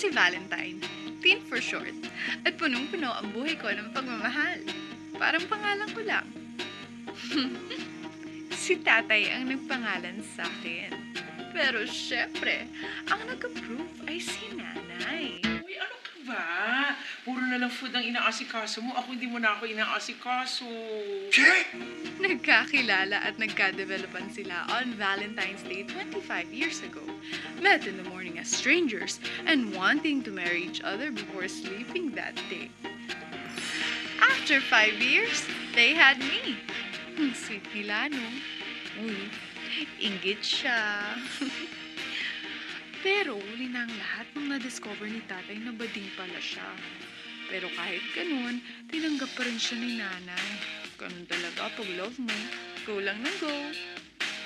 si Valentine, Teen for short, at punong-puno ang buhay ko ng pagmamahal. Parang pangalan ko lang. Si tatay ang nagpangalan sa akin. Pero syempre, ang nag-approve ay si nanay. Uy, ano ka ba? Puro na lang food ang inaasikaso mo. Ako hindi mo na ako inaasikaso. Che! Nagkakilala at nagka-developan sila on Valentine's Day 25 years ago. Met in the morning as strangers and wanting to marry each other before sleeping that day. After 5 years, they had me. Ang sweet nila, no? Inggit siya. Pero uli na ang lahat nung na-discover ni tatay na bading pala siya. Pero kahit ganun, tinanggap pa rin siya ni nanay. Ganun talaga pag love mo. Go lang ng go.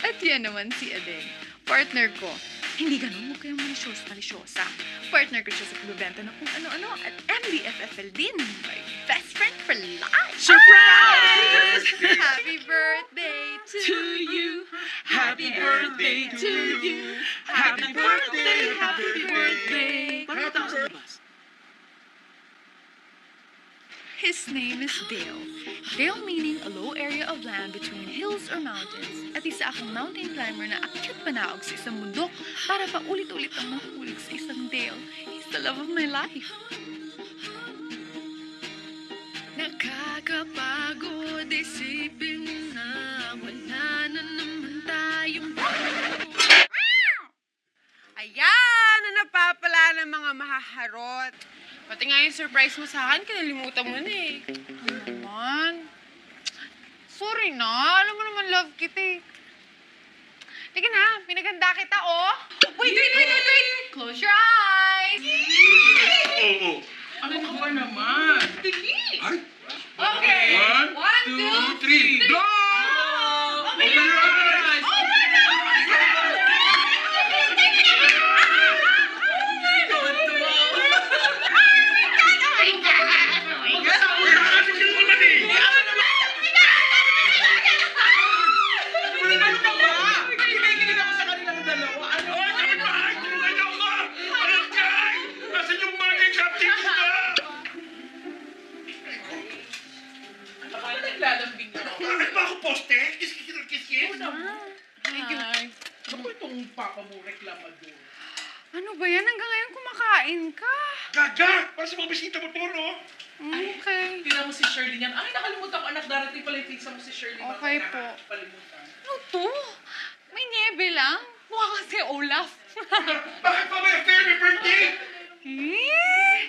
At yan naman si Adeng, partner ko. Hindi ganun, huwag kayong malisyosa. Partner ko siya sa pagbebenta ng kung ano-ano at MBFFL din. My best friend for life. Surprise! Happy birthday to you. Happy birthday to you. Happy birthday, happy birthday. His name is Dale. Dale meaning a low area of land between hills or mountains. At isa akong mountain climber na akyat panaog sa isang bundok para pa ulit-ulit ang mahulig sa isang Dale. He's the love of my life. Nakakapagod isipin na wala na naman tayong Ayan! Na napapala ng mga mahaharot. Pati nga yung surprise mo sa akin, kinalimutan mo na eh. Ano naman? Sorry na. Alam mo naman love kita eh. Sige na, pinaganda kita oh. Wait! Close your eyes. Oo. Ano ka ba naman? Ay! Okay. 1, 2, 3, go! Open your eyes. Oh my God! Kinikilig ako sa kanilang dalawa. Ano? Nasaan yung mga captain mo ba? Bakit naglalambing na ako? Bakit ba ako poste? Kiss? Ay, ako itong papa mo reklamador. Ano ba yan? Hanggang ngayon kumakain ka. Gaga! Para sa mga bisita mo to, no? Okay. Tira mo si Shirley niyan. Ay, nakalimutan ko anak. Darating pala yung pizza mo si Shirley. Okay Baka po. nakakalimutan. Ano to? May niebe lang? Mukha kasi Olaf. Bakit pa may affair? May birthday? Eh?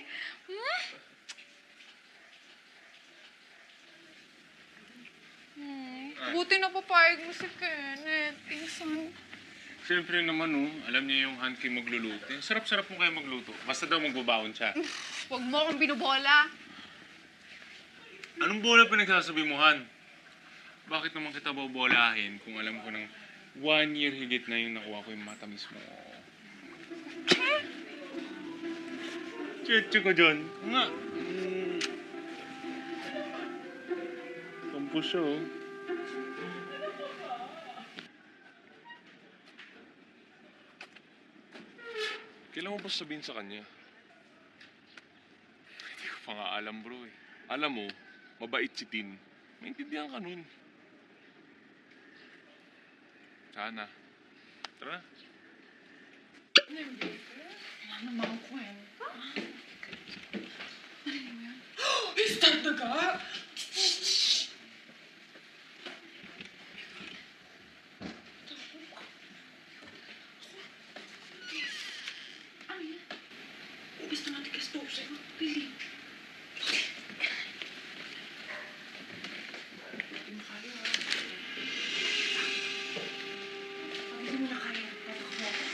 Buti na papayag mo si Kenneth. Insan. Siyempre naman, alam niya yung Hanky magluluto. Sarap-sarap mo kayo magluto. Basta daw magbabaon siya. Huwag mo akong binubola. Anong bola pa nagsasabi mo, Han? Bakit naman kita bobolahin kung alam ko ng 1 year higit na yung nakuha ko yung matamis mo? Cheche ka dyan. Nga. Tampo siya, oh. Kailan mo ba sabihin sa kanya? Hindi ko pa nga alam, bro eh. Alam mo, mabait si Tin. Maintindihan ka nun. Sana. Tara na. Wala namang kwenta. Start na ka? Gusto natin ka-stop sa'yo. Pili. Hindi mo kaya. Hindi mo na kaya. Tatakbo ako.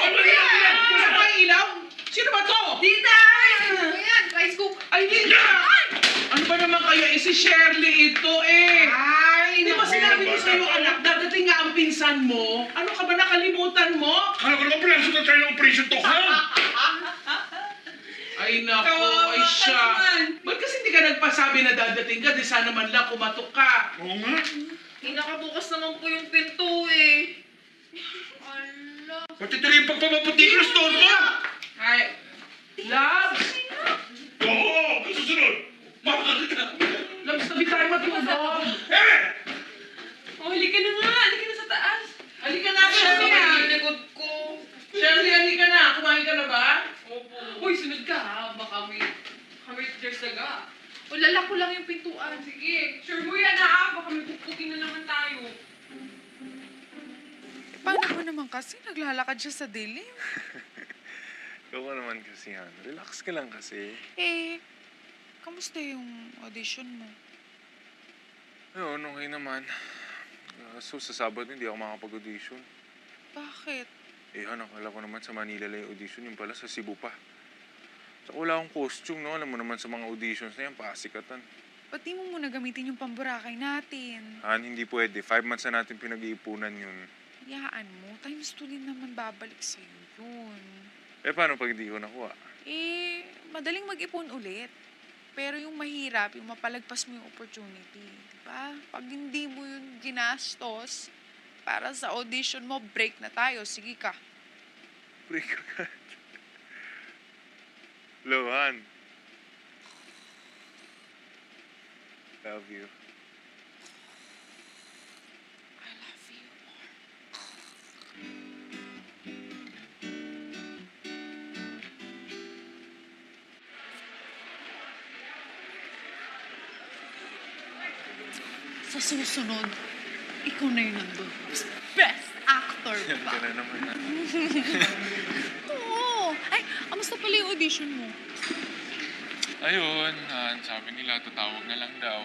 Gusto pa yung ilaw? Sino ba to? Tita! Ayan, rice cook. Ay, Linda! Ano ba naman kaya si Shirley ito eh? Ay, Di ba naku. sinabi ko sa'yo, anak, dadating nga ang pinsan mo? Ano ka ba, nakalimutan mo? Kala ko naman pinasok na tayo ng operation to, ha? Ay, naku, Kawawa ay ka siya. naman. Ba't kasi hindi ka nagpasabi na dadating ka? Di sana man lang kumatok ka. Oo nga. Nakabukas naman po yung pinto eh. Ala. Pati tuloy yung pagpapaputi ko ng store mo. Ay, love! Oo, ang susunod. Bakit ka? Love, sabi tayo matulog. Eh! Oh, halika na nga. Halika na sa taas. Halika na, Shirley. likod ko. Shirley, halika na. Kumain ka na ba? Opo. Uy, sunod ka ha. Baka may there's daga. O, lalak ko lang yung pintuan. Sige. Sure mo yan ha. Baka may pupukin na naman tayo. Paano mo naman kasi naglalakad siya sa dilim? Ikaw ka naman kasi, Han. Relax ka lang kasi. Eh, kamusta yung audition mo? Ayun, okay naman. So, sa Sabado hindi ako makapag-audition. Bakit? Eh, Han, akala ko naman sa Manila lang yung audition. Yung pala sa Cebu pa. Saka wala akong costume, no? Alam mo naman sa mga auditions na yan, pasikatan. Ba't di mo muna gamitin yung pamburakay natin? Han, hindi pwede. 5 months na natin pinag-iipunan yun. Yaan mo, times 2 din naman babalik sa'yo yun. Eh, paano pag hindi ko nakuha? Eh, madaling mag-ipon ulit. Pero yung mahirap, yung mapalagpas mo yung opportunity. Diba? Pag hindi mo yun ginastos, para sa audition mo, break na tayo. Sige ka. Break agad. Hello, Han. Love you. I love you. Sa susunod, ikaw na yung nandun. Best actor Yan pa. ka na naman, ha? Oo. Ay, kamusta pala yung audition mo? Ayun, Han. Sabi nila, tatawag na lang daw.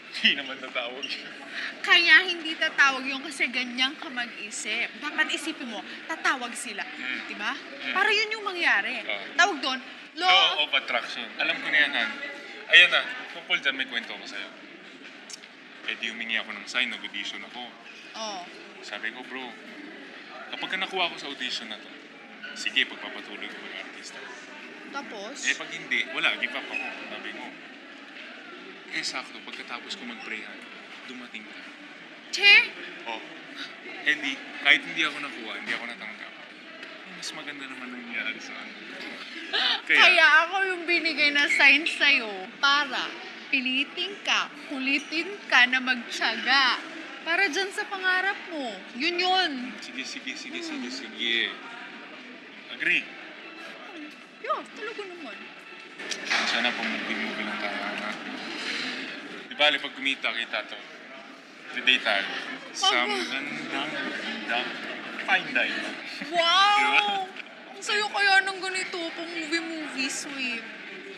Hindi naman tatawag yun. Kaya hindi tatawag yung kasi ganyan ka mag-isip. Dapat isipin mo, tatawag sila. Diba? Para yun yung mangyari. Tawag doon, Law of attraction. Alam ko na yan, Han. Ayan na. Tungkol dyan, may kwento ko sa'yo. Eh, di humingi ako ng sign, nag-audition ako. Oh. Sabi ko, bro, kapag ka nakuha ko sa audition na to, sige, pagpapatuloy ko mag-artista. Tapos, Eh, pag hindi, wala, give up ako. Sabi ko. Eh, sakto, pagkatapos ko mag-pray, Han, dumating ka. che, Oh, eh di, kahit hindi ako nakuha, hindi ako natanggap. Mas maganda naman nangyari sa akin. kaya ako yung binigay na sign sa'yo para pilitin ka, kulitin ka na magtiyaga. Para dyan sa pangarap mo. Yun yun. Sige. Agree. Yun, talaga naman. Sana pamugin-mugin lang tayo, ha? Di bali, pag kumita kita to, the tayo. Sa magandang fine dine. Wow! Ang sayo kaya ng ganito, pang movie, sweet.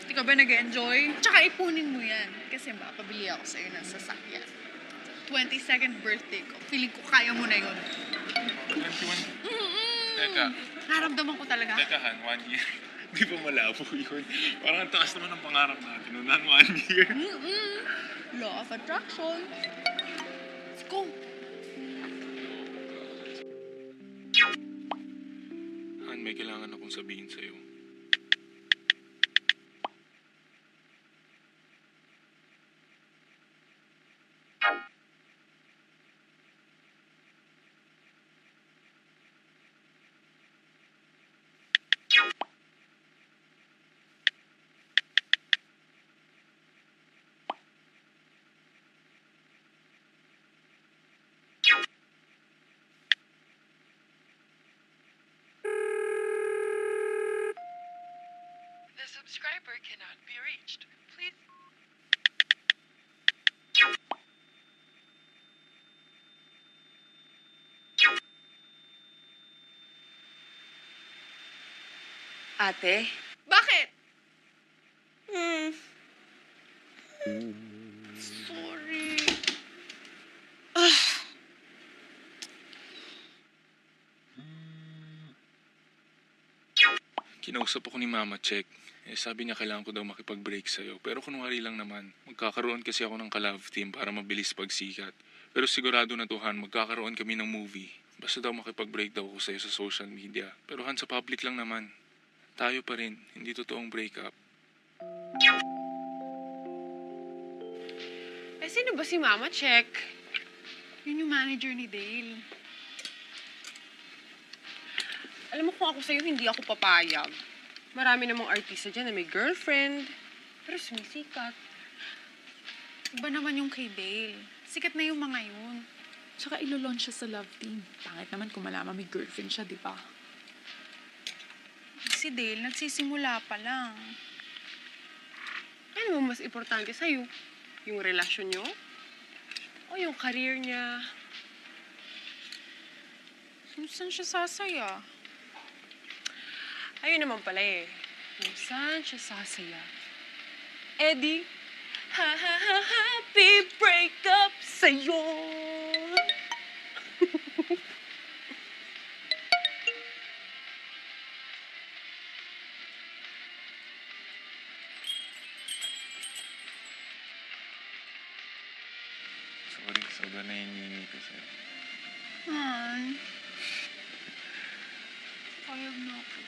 Di ka ba nag-enjoy? Tsaka ipunin mo yan. Kasi makakabili ako sa'yo ng sasakyan. 22nd birthday ko. Feeling ko kaya mo na yun. 21. Teka, Naramdaman ko talaga. Han, 1 year. Di ba malabo yun? Parang ang taas naman ang pangarap natin. Noon, 1 year. Law of attraction. Let's go. Han, may kailangan akong sabihin sa'yo. The subscriber cannot be reached. Please. Ate? Bakit? Sorry. Kinausap ako ni Mama Check. Sabi niya kailangan ko daw makipag-break sa'yo. Pero kunwari lang naman. Magkakaroon kasi ako ng ka-love team para mabilis pagsikat. Pero sigurado na to, Han, magkakaroon kami ng movie. Basta daw makipag-break daw ako sa'yo sa social media. Pero Han, sa public lang naman. Tayo pa rin. Hindi totoong breakup. Sino ba si Mama Check? Yun yung manager ni Dale. Alam mo kung ako sa'yo, hindi ako papayag. Marami namang artista dyan na may girlfriend. Pero sumisikat. Iba naman yung kay Dale. Sikat na yung mga yun. Tsaka ilo-launch siya sa love team. Pangit naman kung malaman may girlfriend siya, di ba? Si Dale, nagsisimula pa lang. Ano mo mas importante sa'yo? Yung relasyon nyo? O yung career niya? Saan siya sasaya? Ayun naman pala eh. Kung saan siya sasaya. Eddie, happy breakup sa'yo. Sorry, sobrang naiingi ko sa'yo. Han. Payag na ako.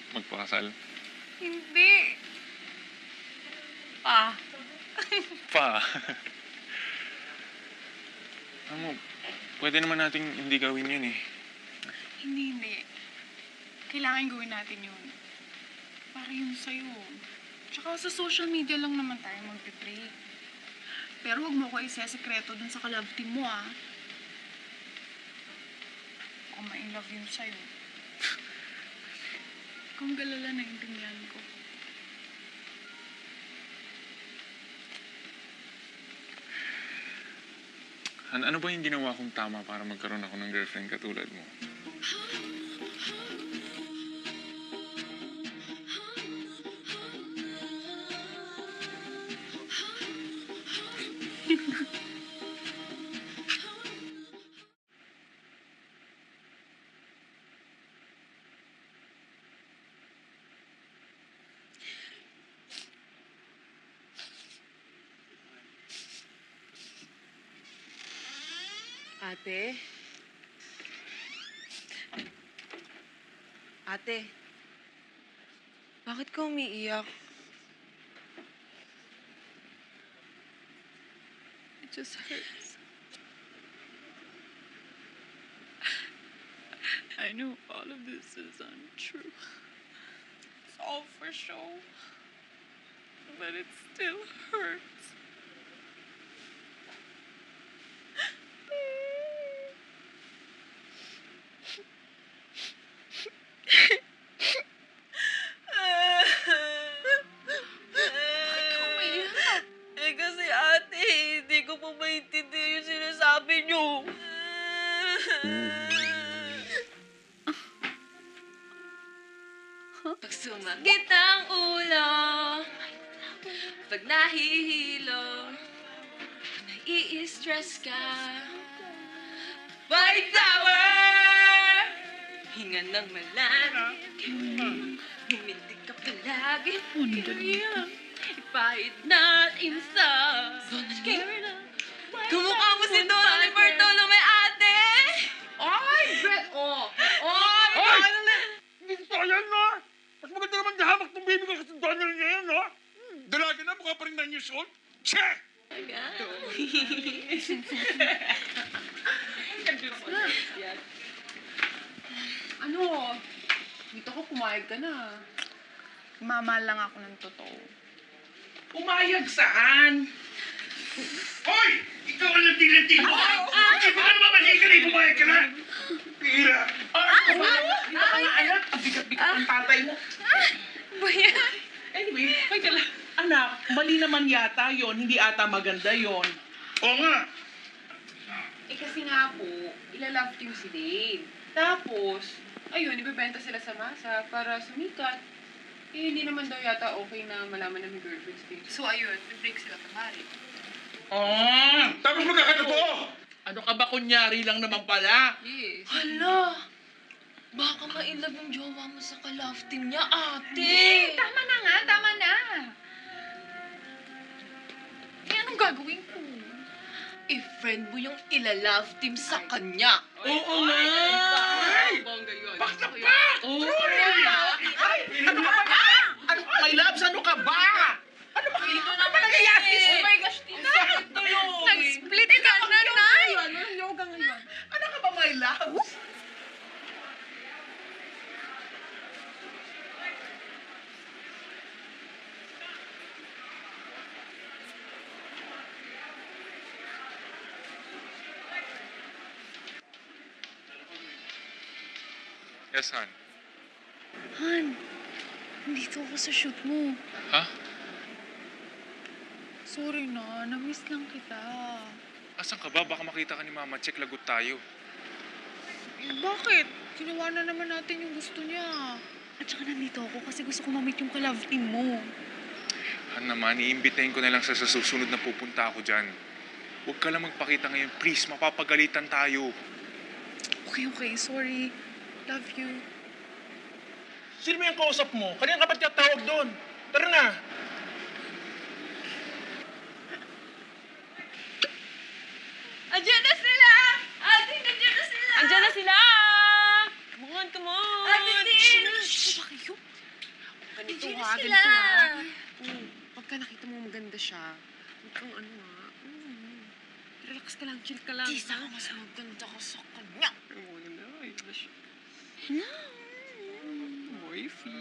Magpakasal. Hindi. Pa. Pa! Alam mo, pwede naman nating hindi gawin yun eh. Hindi. Kailangan gawin natin yun. Para yun sa'yo. Tsaka sa social media lang naman tayo magpipray. Pero huwag mo ko isa-sekreto dun sa ka-love team mo, ah. Baka ma-inlove yun sa'yo. Kung galala na yung tingnan ko. Han, ano ba yung ginawa kong tama para magkaroon ako ng girlfriend katulad mo? Ate? Ate? Bakit ka umiiyak? It just hurts. I know all of this is untrue. It's all for show. But it still hurts. Kasi ate, hindi ko po maintindihan yung sinasabi niyo. Pag sumakit ang ulo, pag nahihilo, nai-stress ka, white flower, hinga ng malalim, humindig ka palagi, ipahid natin sa kumukha mo si Donald Bartolome, ate! Ay, Brett, oh! Hindi totoo yan, no? Mas maganda naman nahamak ng baby ko kasi Donald niya yan, no? Dalaga na, mukha pa rin 9 years old. Che! Ano? Dito ko pumayag ka na. Mama lang ako ng totoo. Pumayag saan? Hoy! Ikaw ang nagtilanti mo! Hindi ba ka naman mali ka na? Pumayag ka na! Pira! Dito ka nga, anak. Ang bigat-bigat ng tatay mo. Anyway, wait lang. Anak, mali naman yata yon. Hindi ata maganda yon. Oo nga! Eh kasi nga po, ilalove team si Dave. Tapos, ayun, ibebenta sila sa masa para sumikat. Eh, hindi naman daw yata okay na malaman na may girlfriend si Dave. So, ayun, break sila tamari. Tapos magkakatotoo! Ano ka ba, kunyari lang naman pala? Yes. Hala! Baka nakaka-inlove yung jowa mo sa ka-love team niya, ate. Tama na nga, tama na. Eh, anong gagawin ko? I-friend mo yung ila-love team sa kanya. Oo nga! Bongga yun. Bakla pa! Oo! Ay! Ano ka ba? Ano, my loves, ano ka ba? Ano ba? Ito naman nangyayari. Oh my gosh, Tina. Nag-split ka na, Nay! Anong yoga ngayon? Ano ka ba, my loves? Yes, Han. Han, nandito ako sa shoot mo. Ha? Sorry na, na-miss lang kita. Asan ka ba? Baka makita ka ni Mama. Check, lagot tayo. Bakit? Ginawa na naman natin yung gusto niya. At saka nandito ako kasi gusto ko ma-meet yung ka-love team mo. Han naman, iimbitahin ko na lang sa susunod na pupunta ako dyan. Huwag ka lang magpakita ngayon. Please, mapapagalitan tayo. Okay, sorry. Love you. Sino mo yung kausap mo? Kanina ka ba't tawag doon? Tara na! Andiyan na sila! Ate, nandiyan na sila! Andiyan na sila! Come on! Ate, Tin! Ano ba kayo? Ganito Nandiyan na ha, sila! ganito ha. Pagka nakita mo maganda siya, huwag kang ano ha. Relax ka lang, chill ka lang. Di sa mas maganda ka sa kanya. Oo, na, ayun na siya. Wifey.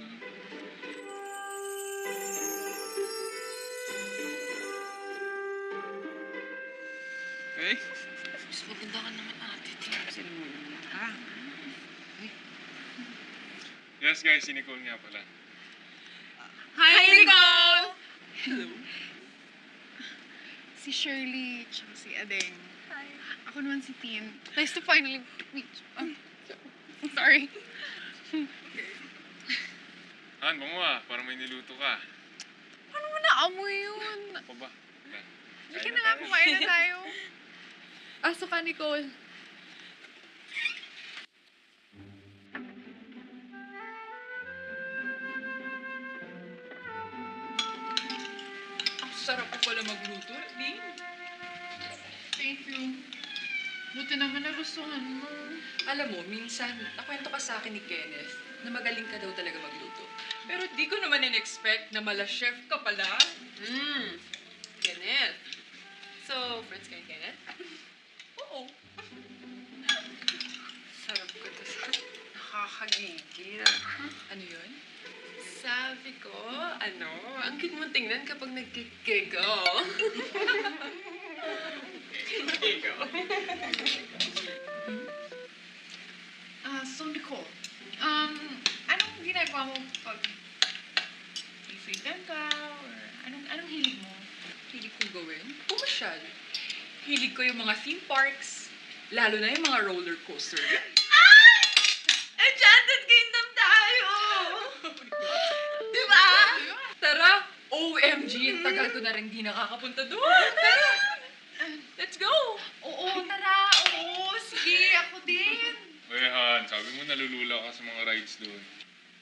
Okay? Mas maganda ka naman, ate, Tin. Sino mo naman ha? Yes, guys. Si Nicole nga pala. Hi, Nicole! Si Shirley, tsaka si Adeng. Hi. Ako naman si Tin. Nice to finally meet you. Sorry. Han, bango para may niluto ka. Paano mo naamoy yun? Ako ba? Hindi na nga, kumain na tayo. Aso ka, Nicole. Ang sarap ko pala magluto, Din. Thank you. Buti naman nagustuhan mo. Alam mo, minsan, nakwento ka sa akin ni Kenneth na magaling ka daw talaga magluto. Pero di ko naman in-expect na mala chef ka pala. Kenneth. So, friends kayo, Kenneth? Oo. Sarap ko to sa nakakagigil. Ano yun? Sabi ko, ang cute mo tingnan kapag nagkikiko. Kiko. So, Nicole, anong ginagawa mo pag free time ka? Or anong hilig mo? Hilig kong gawin? Pumasyal. Hilig ko yung mga theme parks. Lalo na yung mga roller coaster. Enchanted Kingdom tayo! Di ba? Tara! OMG! Tagal ko na rin di nakakapunta doon. Tara! Let's go! Oo, tara! Oo, sige, ako din. Uy, Han, sabi mo nalulula ka sa mga rides doon.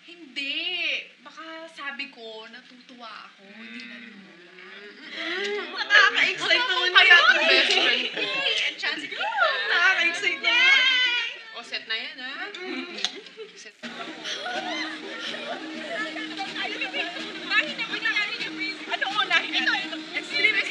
Hindi. Baka sabi ko, natutuwa ako. Hindi na Nakaka-excite naman Kaya yun. ang best friend ko. Enchanted Kingdom. Nakaka-excite naman. O, set na yan, ha? Set na. Ano unahin natin? Extreme!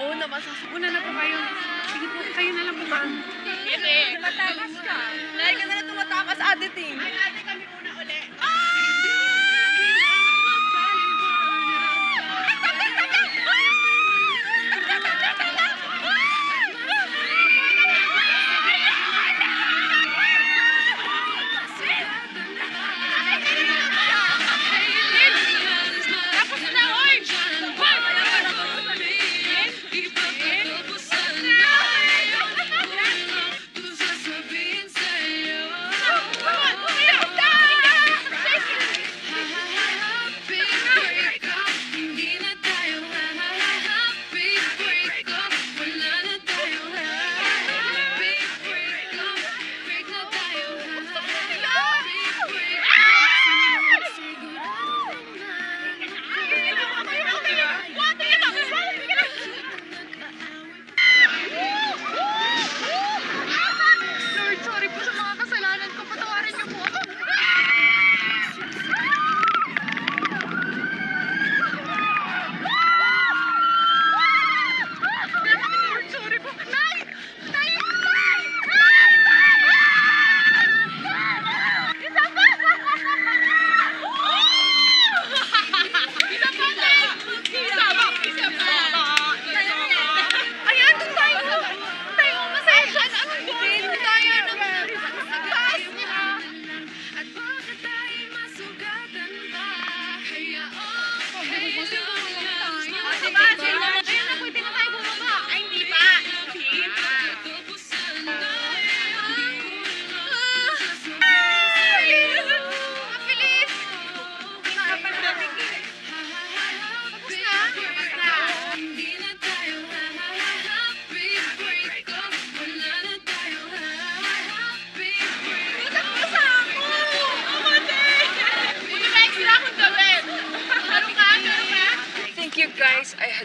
Oo naman, una na po kayo. Sige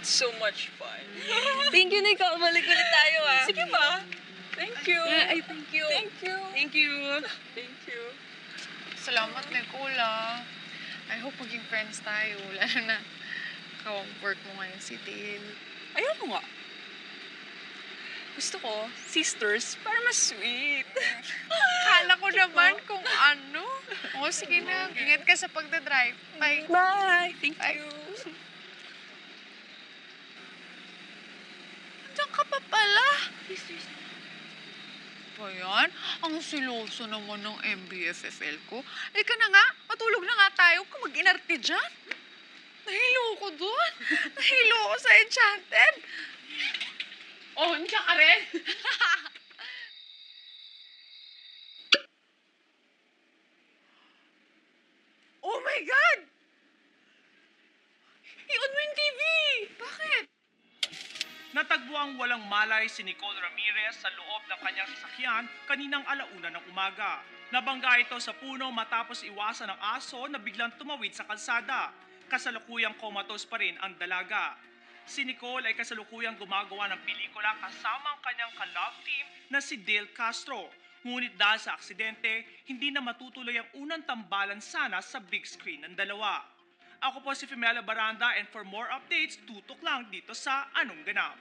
had so much fun. Thank you, Nicole. Balik ulit tayo, ah. Sige ba? Thank you. Ay, thank you. Thank you. Thank you. Thank you. Salamat, Nicole, I hope maging friends tayo. Lalo na ka-work mo ngayon si Dale. Ayaw mo nga. Gusto ko, sisters, para mas sweet. Kala ko naman kung ano. O, sige na. Ingat ka sa pagdadrive. Bye. Bye. Thank Bye. you. Diyan ka pa pala. Pa yan? Ang siloso naman ng MBFFL ko. Halika na nga. Matulog na nga tayo. Huwag ka mag-inarte dyan. Nahilo ko doon. Nahilo ko sa Enchanted. Oh, nandiyan ka rin? Oh my God! I-on mo yung TV! Bakit? Natagbo ang walang malay si Nicole Ramirez sa loob ng kanyang sasakyan kaninang alauna ng umaga. Nabangga ito sa puno matapos iwasan ng aso na biglang tumawid sa kalsada. Kasalukuyang comatose pa rin ang dalaga. Si Nicole ay kasalukuyang gumagawa ng pelikula kasama ang kanyang ka-love team na si Dale Castro. Ngunit dahil sa aksidente, hindi na matutuloy ang unang tambalan sana sa big screen ng dalawa. Ako po si Femela Baranda and for more updates, tutok lang dito sa Anong Ganap.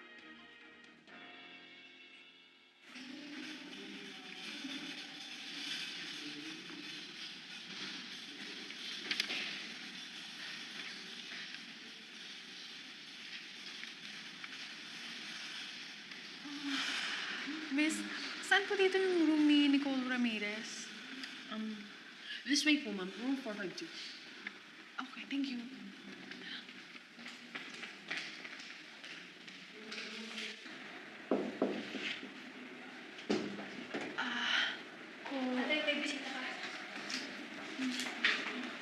Miss, saan po dito yung room ni Nicole Ramirez? This way po, ma'am. Room 452. Okay, thank you.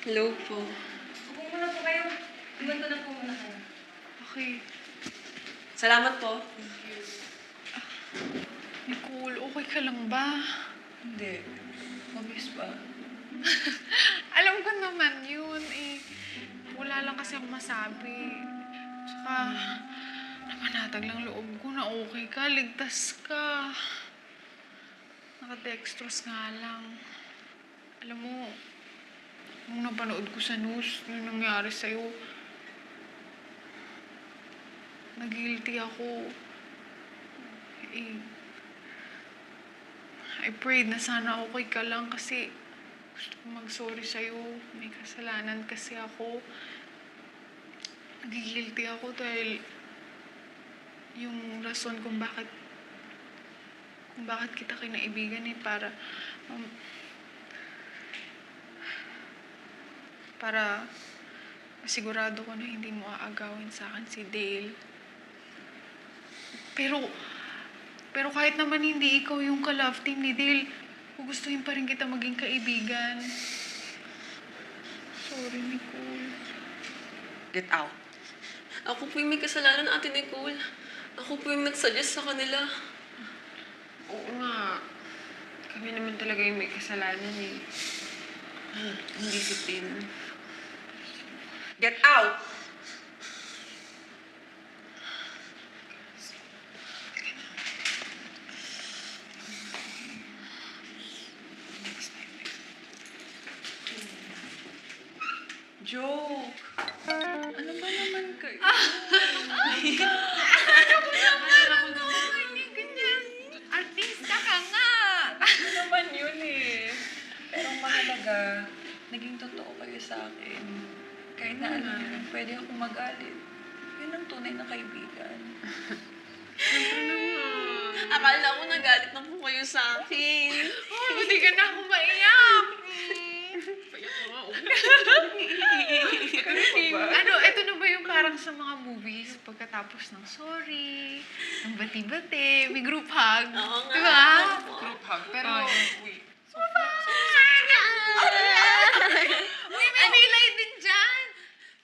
Hello po. Okay. Salamat po. Nicole, okay ka lang ba? Hindi. Mabis ba? Alam ko naman yun eh. Wala lang kasi akong masabi. Tsaka, napanatag lang loob ko na okay ka, ligtas ka. Nakadextrose nga lang. Alam mo, nung napanood ko sa news, yung nangyari sa'yo, nag-guilty ako. I prayed na sana okay ka lang kasi gusto ko mag-sorry sa'yo. May kasalanan kasi ako. Nag-guilty ako dahil yung rason kung bakit kita kinaibigan para sigurado ko na hindi mo aagawin sa akin si Dale. Pero kahit naman hindi ikaw yung ka-love team ni Dale, gugustuhin pa rin kita maging kaibigan. Sorry, Nicole. Get out. Ako po yung may kasalanan, Ate Nicole. Ako po yung nagsuggest sa kanila. Oo nga. Kami naman talaga yung may kasalanan eh. Hindi si Tin. Get out! Joke! Ano ba naman kayo? Artista ka nga! Ano naman yun eh? Pero ang mahalaga, naging totoo kayo sa akin. Kahit na ano yun, pwede ako magalit. Yun ang tunay na kaibigan. Akala ko nagalit na po kayo sa akin. Hindi ka na ako maiyak. Ano, ito na ba yung parang sa mga movies, pagkatapos ng sorry, ng bati-bati, may group hug? Oo nga. Diba? Group hug. Pero, wait. Uy, may pilay din dyan!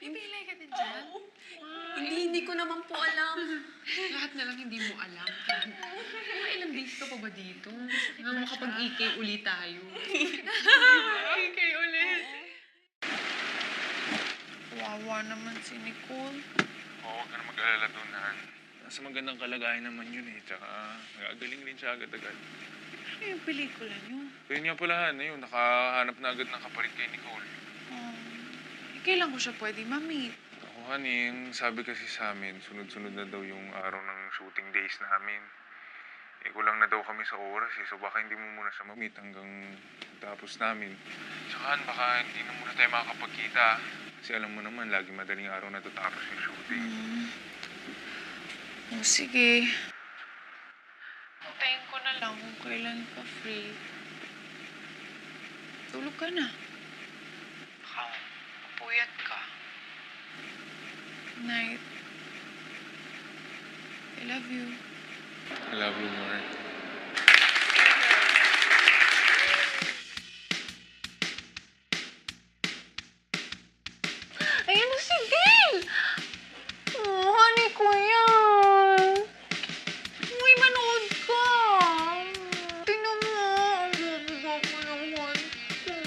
May pilay ka din dyan? Hindi ko naman po alam. Lahat na lang hindi mo alam. Mga ilang days ka pa ba dito? Hanggang makapag-ikay ulit tayo. Ikay ulit. Wawa naman si Nicole. Oo, huwag ka na mag-alala doon, Han. Nasa magandang kalagayan naman yun eh. Tsaka nagagaling rin siya agad-agad. Ano yung pelikula niyo? Yun nga pala, Han. Ayun, nakahanap na agad ng kapalit kay Nicole. Kailan ko siya pwede ma-meet? Ako, Han, yung sabi kasi sa amin, sunod-sunod na daw yung araw ng shooting days namin. Kulang na daw kami sa oras eh. So baka hindi mo muna siya ma-meet hanggang tapos namin. Tsaka, Han, baka hindi na muna tayo makakapagkita. Kasi alam mo naman, lagi madaling araw na tatapos yung shooting. Sige. Hintayin ko na lang kung kailan ka free. Tulog ka na. Baka mapuyat ka. Night. I love you. I love you more. Ayun na si Gail! Oh, honey ko yan. Uy, manood ka. Tingnan mo. Ang gwapo ng honey ko.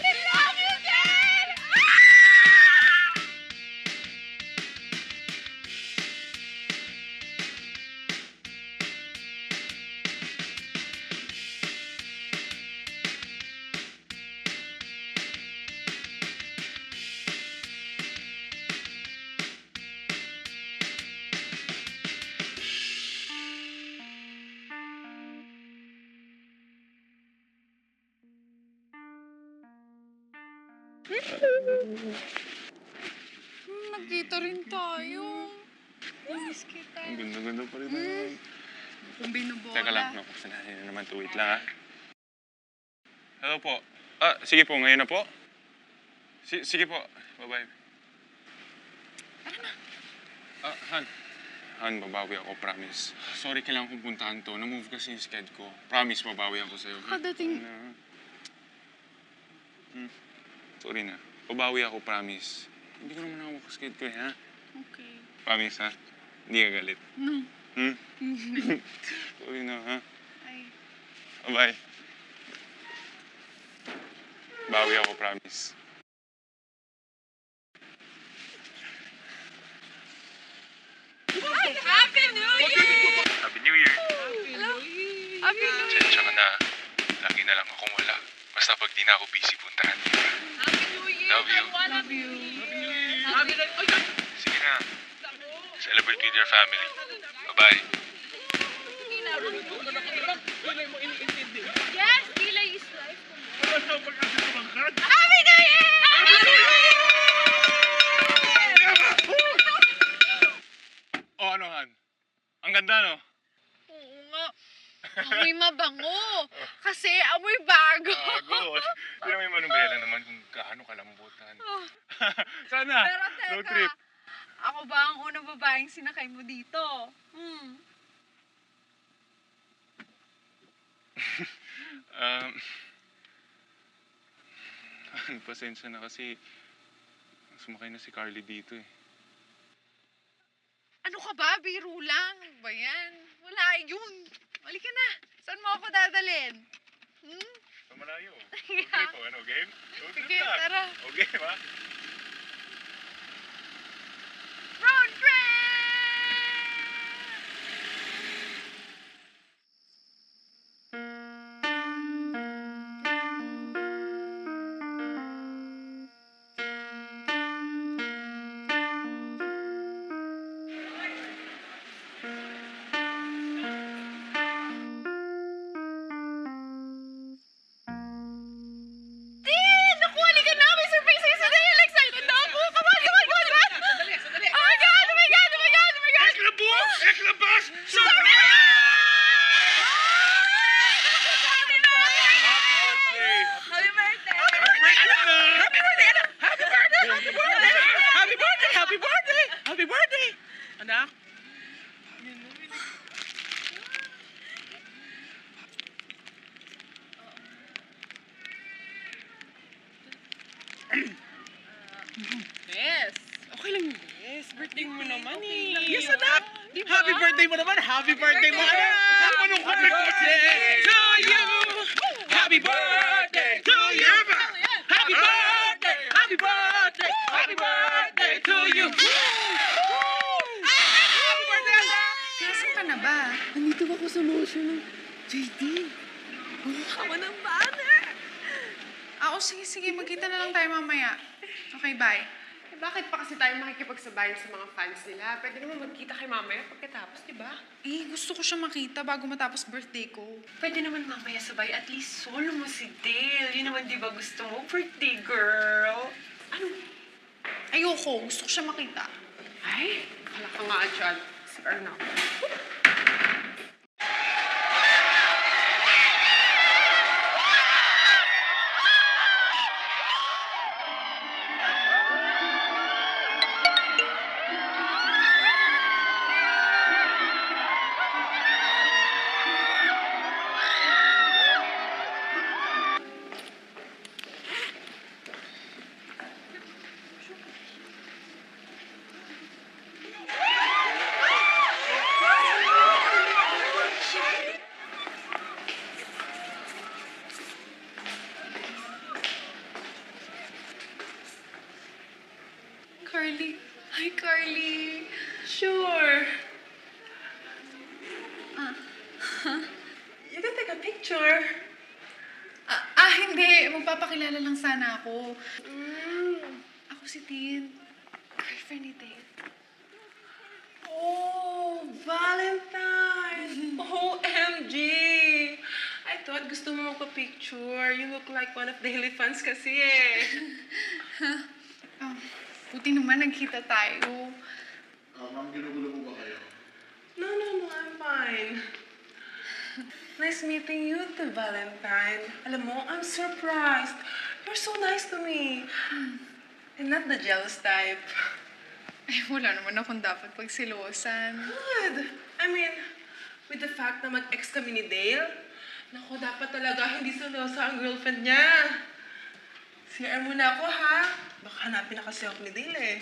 I love you, Gail! Nagkita rin tayo. Namiss kita. Ang ganda-ganda pa rin naman. Kung binubola. Teka lang, nakasanahin na naman to. Wait lang, ha? Hello po. Sige po, ngayon na po? Sige po. Bye-bye. Tara na. Han. Han, babawi ako, promise. Sorry, kailangan kong puntahan to. Na-move kasi yung sked ko. Promise, babawi ako sa'yo. Kadating. Sorry na. Babawi ako, promise. Hindi ko naman ako sked ko, ha? Okay. Promise, ha? Hindi ka galit. No. Sorry na, ha? Ay. Bye. Bawi ako, promise. Happy New Year! Happy New Year. Happy New Year! Sensya ka na. Lagi na lang akong wala. Basta pag di na ako busy, puntahan kita. Happy New Year! Love you. Love you. Sige na. Celebrate with your family. Bye-bye. Yes, Pilay is life. Wala sa pag-asin kumangkad. Happy New Year! Happy New Year! Oh, ano, Han? Ang ganda, no? Oo nga. Amoy mabango. Kasi amoy bago. Bago. Hindi naman yung manumbela naman kung gaano kalambutan. Sana. Pero Road teka, trip. ako ba ang unang babaeng sinakay mo dito? Pasensya na kasi sumakay na si Carly dito eh. Ano ka ba? Biro lang. Ano ba yan? Wala yun. Halika na. Saan mo ako dadalhin? Sa malayo. Road trip o ano, game? Road trip Sige, lang. tara. Okay, ha? Road trip! Naku, halika na. May surprise sa'yo si Dale. Excited na ako. Come on, come on, come on. Sandali. Oh my God, oh my God, oh my God, oh my God. Eklabos! Eklabas! Happy birthday! Happy birthday! Anak. Yes. Okay lang yun. Yes, birthday mo naman eh. Yes, anak. Happy birthday mo naman. Happy birthday mo, anak. Anong happy birthday to you. Happy birthday to you. ba? Nandito ako sa lotion ng JD. Ako ng banner. Sige. Magkita na lang tayo mamaya. Okay, bye. Eh, bakit pa kasi tayo makikipagsabayan sa mga fans nila? Pwede naman magkita kay mamaya pagkatapos, di ba? Gusto ko siya makita bago matapos birthday ko. Pwede naman mamaya sabay. At least solo mo si Dale. Yun naman di ba gusto mo? Birthday girl. Ano? Ayoko. Gusto ko siya makita. Ay, wala ka nga dyan. Si Arnab. Carly. Hi, Carly. Sure. You can take a picture. Hindi. Magpapakilala lang sana ako. Ako si Tin. Girlfriend ni Dale. Oh, Valentine! OMG! I thought gusto mo magpa-picture. You look like one of the Hilly fans kasi eh. Buti naman nagkita tayo. Ma'am, ginugulo po ba kayo? No, I'm fine. Nice meeting you too, Valentine. Alam mo, I'm surprised. You're so nice to me. And not the jealous type. Wala naman akong dapat pagsilosan. Good. I mean, with the fact na mag-ex kami ni Dale, naku, dapat talaga hindi selosa ang girlfriend niya. CR muna ako, ha? Baka hanapin na kasi ako ni Dale, eh.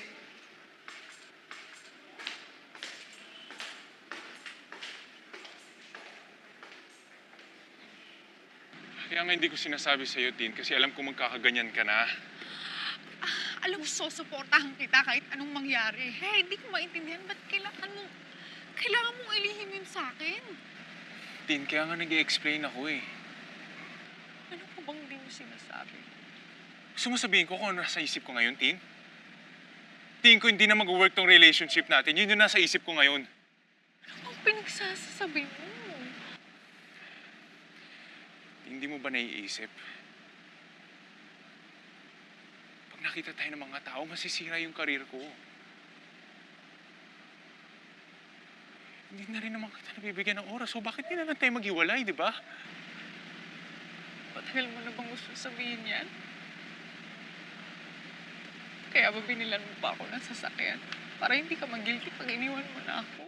Kaya nga hindi ko sinasabi sa'yo, Tin, kasi alam ko magkakaganyan ka na. Alam mo, susuportahan kita kahit anong mangyari. Hindi ko maintindihan ba't kailangan mong ilihim yun sa akin. Tin, kaya nga nag-i-explain ako eh. Ano ko bang di mo sinasabi? Gusto mo sabihin ko kung ano nasa isip ko ngayon, Tin? Tin, kung hindi na mag-work tong relationship natin, yun yung nasa isip ko ngayon. Ano bang pinagsasasabi mo? Hindi mo ba naiisip? Pag nakita tayo ng mga tao, masisira yung karir ko. Hindi na rin naman kita nabibigyan ng oras. So bakit hindi na lang tayo maghiwalay, di ba? Matagal mo na bang gusto sabihin yan? Kaya ba binilan mo pa ako ng sasakyan? Para hindi ka mag-guilty pag iniwan mo na ako?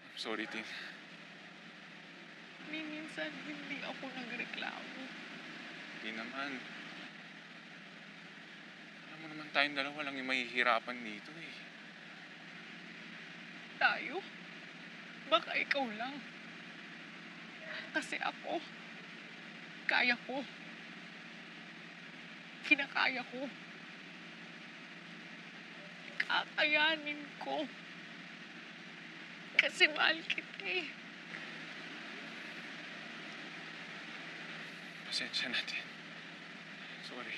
I'm sorry, Tin. Minsan hindi ako nagreklamo. Hindi naman. Alam mo naman tayong dalawa lang yung mahihirapan dito eh. Tayo? Baka ikaw lang. Kasi ako, kaya ko. Kinakaya ko. Kakayanin ko. Kasi mahal kita eh. Pasensya natin. Sorry.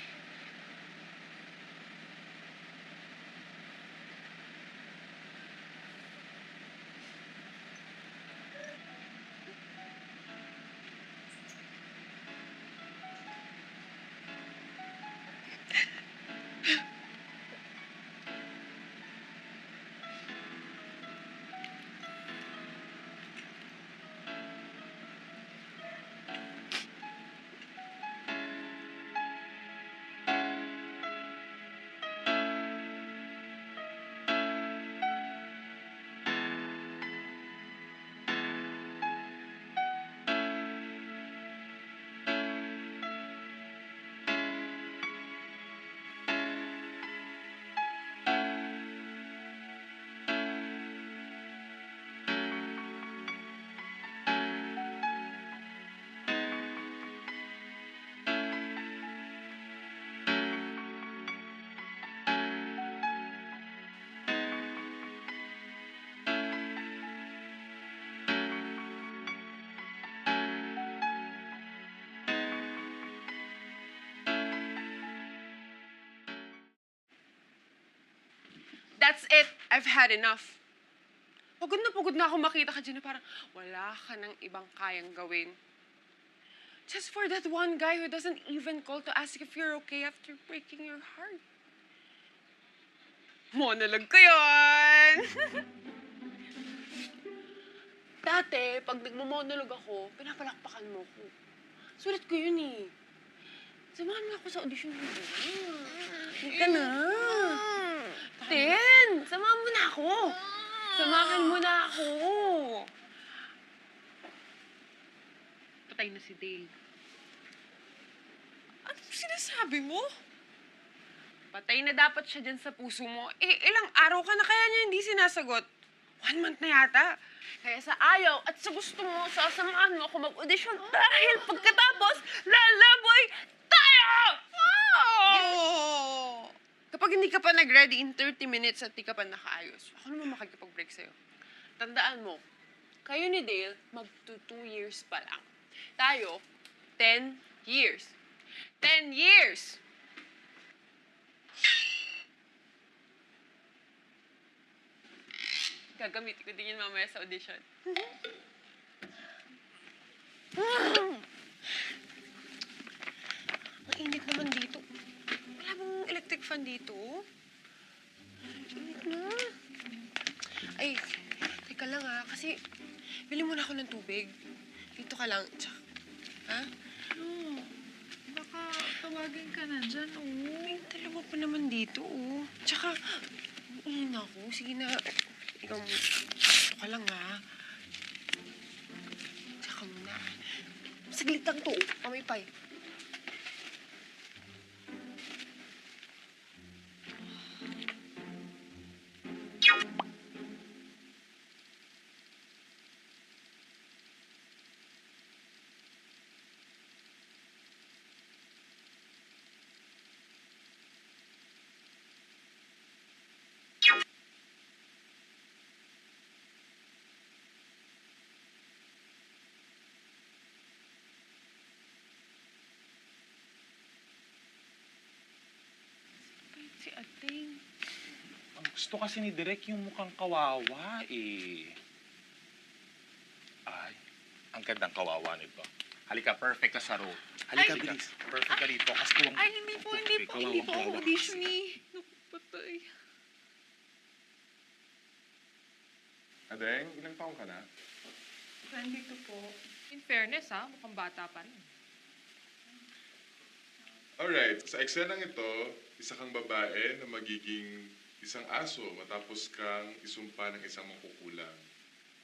That's it. I've had enough. Pagod na ako makita ka dyan na parang wala ka ng ibang kayang gawin. Just for that one guy who doesn't even call to ask if you're okay after breaking your heart. Monologue ko yun! Dati, pag nagmo-monologue ako, pinapalakpakan mo ko. Sulit ko yun eh. Samahan mo ako sa audition mo. Hindi ka na. Ten, samahan mo na ako. Samahan mo na ako. Patay na si Dale. Anong sinasabi mo? Patay na dapat siya dyan sa puso mo. Eh, ilang araw ka na kaya niya hindi sinasagot? 1 month na yata. Kaya sa ayaw at sa gusto mo, sasamahan mo ako mag-audition dahil pagkatapos, lalaboy tayo! Oh! Kapag hindi ka pa nag-ready in 30 minutes at di ka pa nakaayos, ako naman makikipag-break sa'yo. Tandaan mo, kayo ni Dale, mag-2 years pa lang. Tayo, 10 years. 10 years! Gagamitin ko din yun mamaya sa audition. Ang init naman dito. Wala bang electric fan dito? Ang init na. Ay, teka lang kasi bili muna ako ng tubig. Dito ka lang. Tsaka, ha? No. Baka tawagin ka na dyan, May dalawa pa naman dito, Tsaka, na ako. Sige na. Ikaw, dito ka lang, ha? Tsaka muna. Saglit lang to, Pamipay. Si Ating. Ang gusto kasi ni Direk yung mukhang kawawa eh. Ay, ang gandang kawawa nito. Halika, perfect ka sa role. Halika, bilis. Perfect ka rito. Kasi kuwang... Ay, hindi po ako audition eh. Naku, patay. Adeng, ilang taong ka na? 22 po. In fairness, mukhang bata pa rin. Alright, sa eksenang ito, isa kang babae na magiging isang aso matapos kang isumpa ng isang mangkukulang.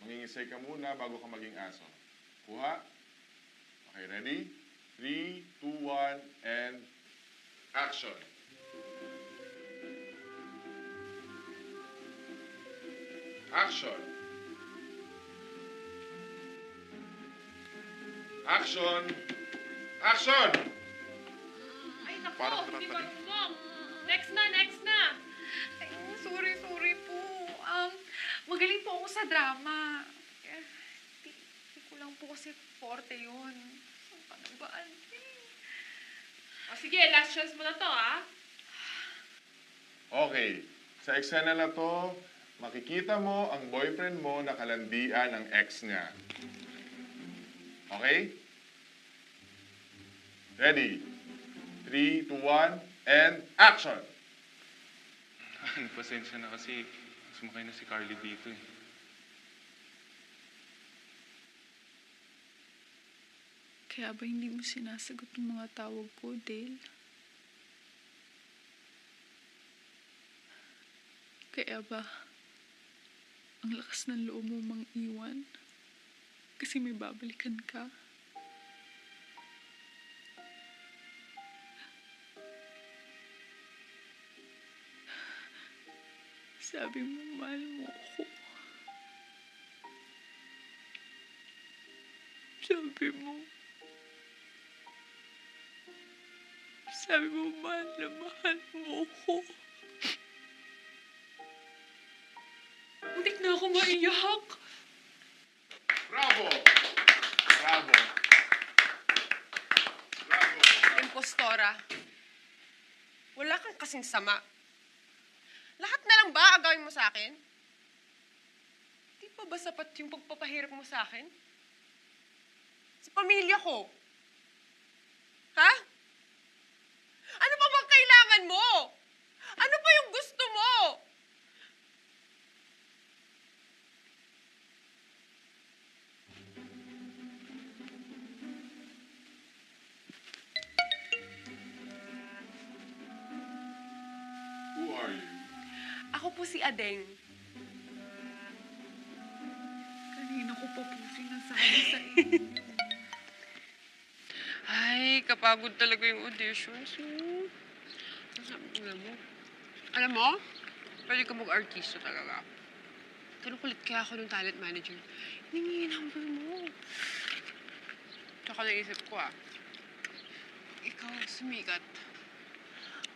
Mangingisay ka muna bago ka maging aso. Kuha? Okay, ready? 3, 2, 1, and action! Action! Action! Action! Ay, naku, Parang hindi tratarin. marunong. Next na. Ay, sorry po. Magaling po ako sa drama. Hindi ko lang po kasi forte yun. Saan ka na ba, Ante? Sige, last chance mo na to, Okay, sa eksena na to, makikita mo ang boyfriend mo na kalandian ng ex niya. Okay? Ready? 3, 2, 1, and action! Pasensya na kasi sumakay na si Carly dito eh. Kaya ba hindi mo sinasagot yung mga tawag ko, Dale? Kaya ba ang lakas ng loob mo mang iwan? Kasi may babalikan ka? Sabi mo, mahal mo ako. Sabi mo, mahal na mahal mo ako. Muntik na ako maiyak. Bravo! Bravo! Bravo! Impostora. Wala kang kasing sama. Lahat na lang ba agawin mo sa akin? Di pa ba sapat yung pagpapahirap mo sa akin? Sa pamilya ko. Ha? Ano pa bang kailangan mo? Ano pa yung gusto mo? Who are you? Ako po si Adeng. Kanina ko pa po sinasabi sa inyo. Ay, kapagod talaga yung auditions mo. Alam mo, pwede ka mag-artista talaga. Kinukulit kaya ako ng talent manager. Hingin number mo. Tsaka naisip ko ikaw sumikat.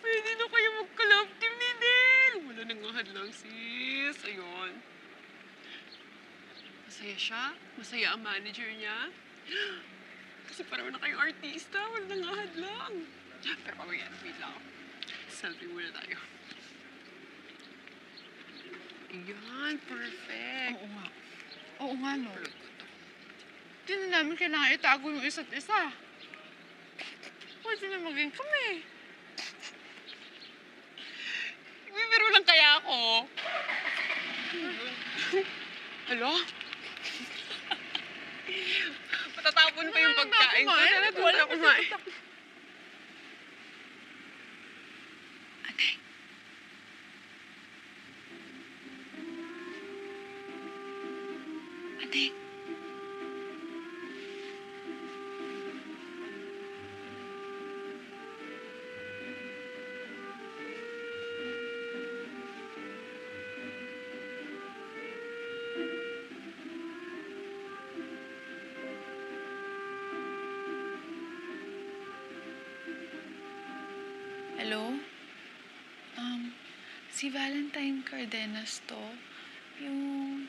Pwede na kayo magka-love team ni Del. Wala nang hadlang, sis. Ayun. Masaya siya. Masaya ang manager niya. Kasi parang na kayong artista. Wala nang hadlang. Pero pamaya, wait lang. Selfie muna tayo. Ayan, perfect. Oo nga, no. Hindi na namin kailangan itago yung isa't isa. Pwede na maging kami. Bibiro lang kaya ako. Hello? Patatapon pa yung pagkain ko. Wala kumain. Adeng. Hello? Si Valentine Cardenas to. Yung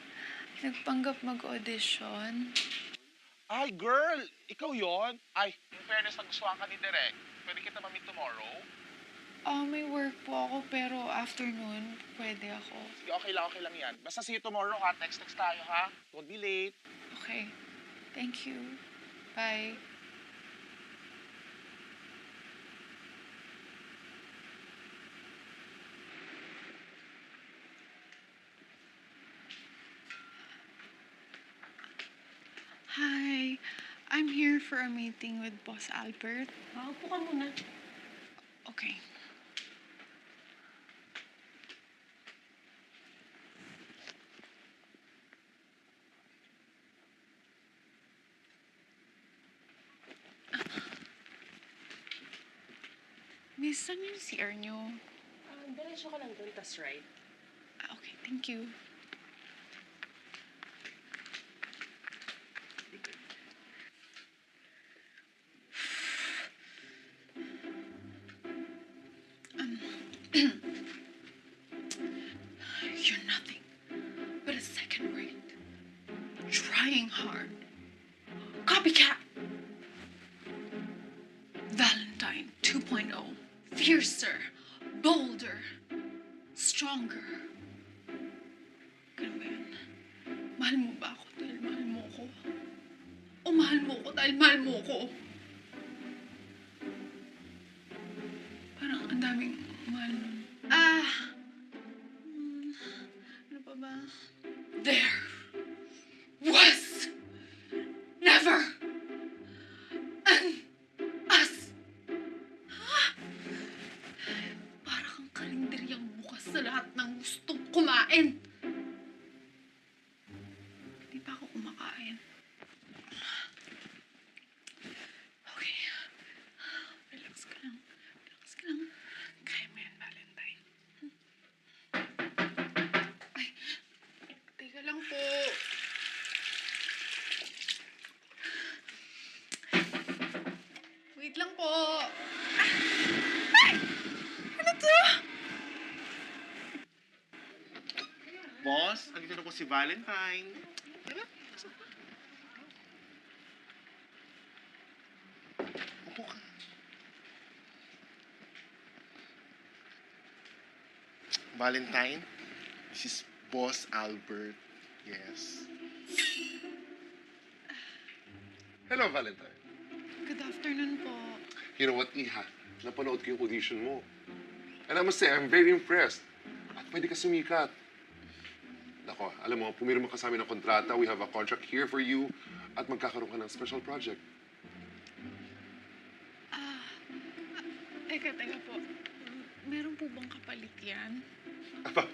nagpanggap mag-audition. Ay, girl! Ikaw yon? Ay, in fairness, nagustuhan ka ni Direk. Pwede kita ma-meet tomorrow? May work po ako pero afternoon pwede ako. Sige, okay lang yan. Basta see you tomorrow ha. Text tayo ha. Don't be late. Okay. Thank you. Bye. Hi. I'm here for a meeting with Boss Albert. Upo ka muna. Okay. Miss, saan yung CR nyo? Diretso ka lang doon, tas right. Okay, thank you. You're nothing but a second rate. Trying hard. Copycat! Valentine 2.0. Fiercer, bolder, stronger. Ganun ba yun? Mahal mo ba ako dahil mahal mo ko? O mahal mo ko dahil mahal mo ko? Parang ang daming mahal nun. Ano pa ba? There was never an us. Para kang kalendaryang bukas sa lahat ng gustong kumain. Hindi pa ako kumakain. Okay. Relax ka lang. Relax ka lang. Kaya mo yan, Valentine. Ay, teka lang po. Wait lang po. Ay! Ano to? Boss, andito na po si Valentine. Tara. Upo ka. Valentine, this is Boss Albert. Yes. Hello, Valentine. Good afternoon po. You know what, Iha? Napanood ko yung audition mo. And I must say, I'm very impressed. At pwede ka sumikat. Nako, alam mo, pumirma ka sa amin ng kontrata. We have a contract here for you. At magkakaroon ka ng special project. Teka po. Meron po bang kapalit yan? Aba.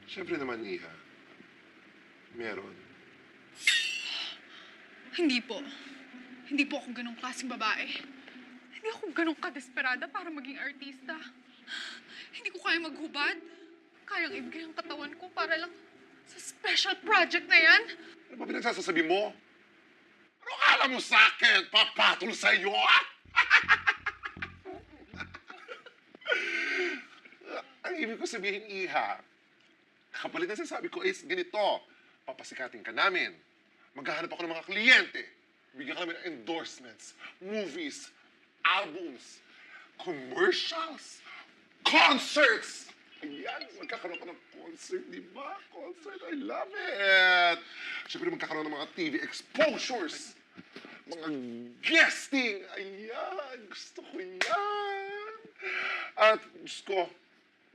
Siyempre naman, Iha. Meron. Hindi po. Hindi po ako ganong klaseng babae. Hindi ako ganong kadesperada para maging artista. Hindi ko kaya maghubad. Kayang ibigay ang katawan ko para lang sa special project na yan. Ano ba pinagsasasabi mo? Ano akala mo sa akin? Papatol sa'yo? Ang ibig ko sabihin, Iha, kapalit na sinasabi ko is ganito. Papasikatin ka namin. Maghahanap ako ng mga kliyente. Bigyan ka namin ng endorsements, movies, albums, commercials, concerts. Ayan, magkakaroon ka ng concert, di ba? Concert, I love it! Siyempre, magkakaroon ng mga TV exposures, mga guesting. Ayan, gusto ko yan. At, Diyos ko,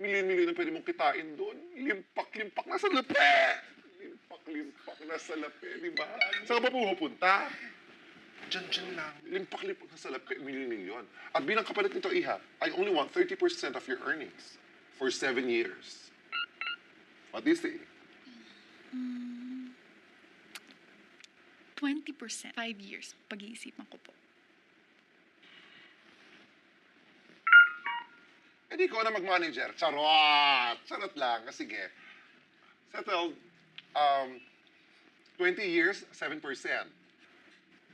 milyon-milyon ang pwede mong kitain doon. Limpak-limpak na sa lape. Limpak-limpak na sa lape, di ba? Saan ka ba pupunta? Diyan lang. Limpak-limpak na sa lape, milyon-milyon. At bilang kapalit nito, Iha, I only want 30% of your earnings for 7 years. What do you say? 20%. 5 years. Pag-iisipan ko po. Hindi ko na mag-manager. Charot! Charot lang. Sige. Settled. 20 years, 7%.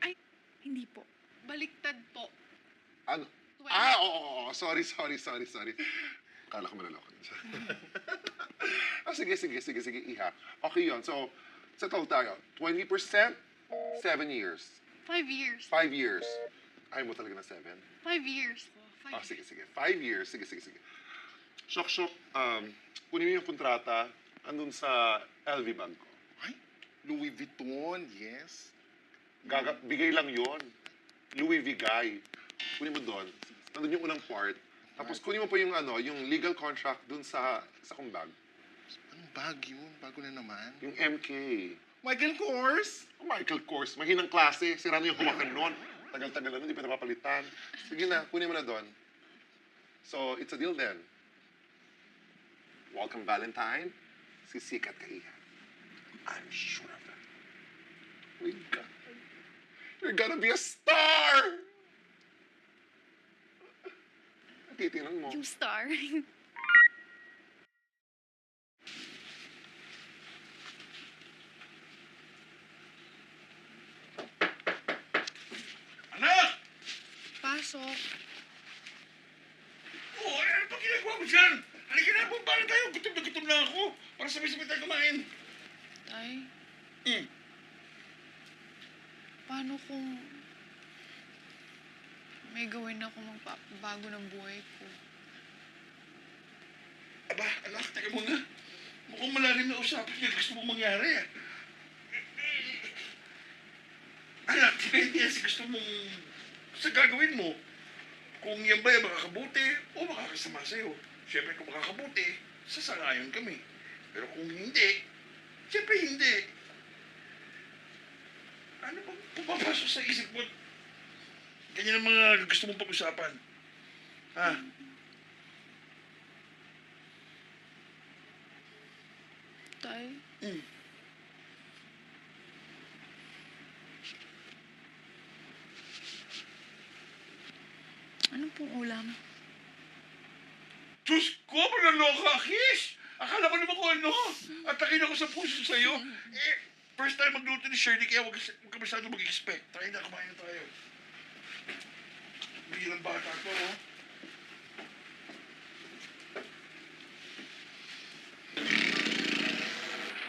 Ay, hindi po. Baliktad po. Ano? Oo. Sorry. Kala ko malaloko. Sige, Iha. Okay yun. So, settled tayo. 20%, 7 years. 5 years. 5 years. Ayaw mo talaga na 7? 5 years po. Sige. 5 years. Sige. Shok. Kunin mo yung kontrata andun sa LV bag ko. Ay, Louis Vuitton, yes. Bigay lang yon. Louis V. Guy. Kunin mo doon. Nandun yung unang part. Tapos kunin mo pa yung yung legal contract dun sa kong bag. Anong bag yun? Bago na naman. Yung MK. Michael Kors? Michael Kors. Mahinang klase. Sira na yung hawakan nun. Tagal-tagal na nun, di pa napapalitan. Sige na, kunin mo na doon. So, it's a deal then. Welcome, Valentine. Sisikat ka, Iha. I'm sure of that. My God. You're gonna be a star! Titinan mo. Yung star. Anak! Pasok. Oh, ano pa ginagawa mo dyan? Halika na, bumbalan tayo. Gutom na ako. Para sabay-sabay tayo kumain. Tay, Hmm. paano kung may gawin ako magpapabago ng buhay ko? Aba, anak, teka muna. Mukhang malalim na usapan niya gusto mong mangyari. Anak, depende yan sa gusto mong sa gagawin mo. Kung yan ba ay makakabuti o makakasama sa'yo. Siyempre kung makakabuti, sasangayon kami. Pero kung hindi, siyempre hindi. Ano bang pumapasok sa isip mo? Ganyan ang mga gusto mong pag-usapan. Ha? Tay, Hmm. ano pong ulam? Diyos ko, manaloka, Kish! Akala ko naman kung ano. Atakin ako sa puso sa'yo. First time magluto ni Shirley, kaya huwag ka masyado mag-expect. Tayo na, kumain na tayo. Bilang bata ko, oh.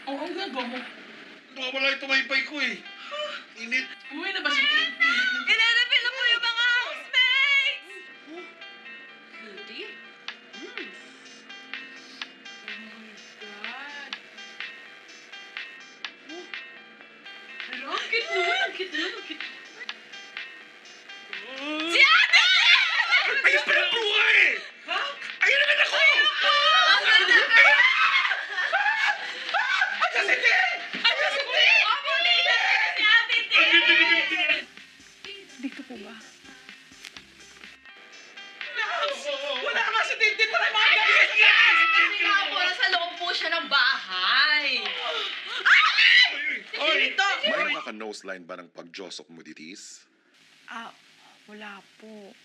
Oh, ang gagawa mo. Nakawala yung tumaypay ko eh. Init. Uwi na ba si Katie? Inanapin na po yung mga housemates! Katie? Si ate! Ayun pala ang buhay! Ha? Ayun naman ako! Ate si Tin! Ate si Tin! Si Ate Tin! Dito po ba? Wala nga si Tintin para mga Kasi nga po, nasa loob po siya ng bahay. Mayroon ka nose line ba ng pagjosok mo, Ditis? Wala po.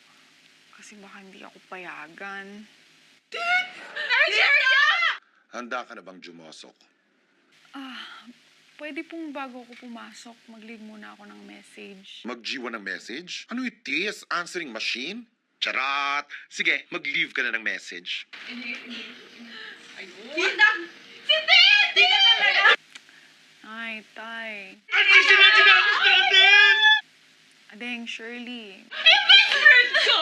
Kasi baka hindi ako payagan. Handa ka na bang jumosok? Pwede pong bago ako pumasok, mag-leave muna ako ng message. Mag-G1 ng message? Ano itis? Answering machine? Charat! Sige, mag-leave ka na ng message. Tita! Si Tin! Tita talaga! Ay, tay. Ano yung sinatinakas natin? Adeng, Shirley. Friend ko!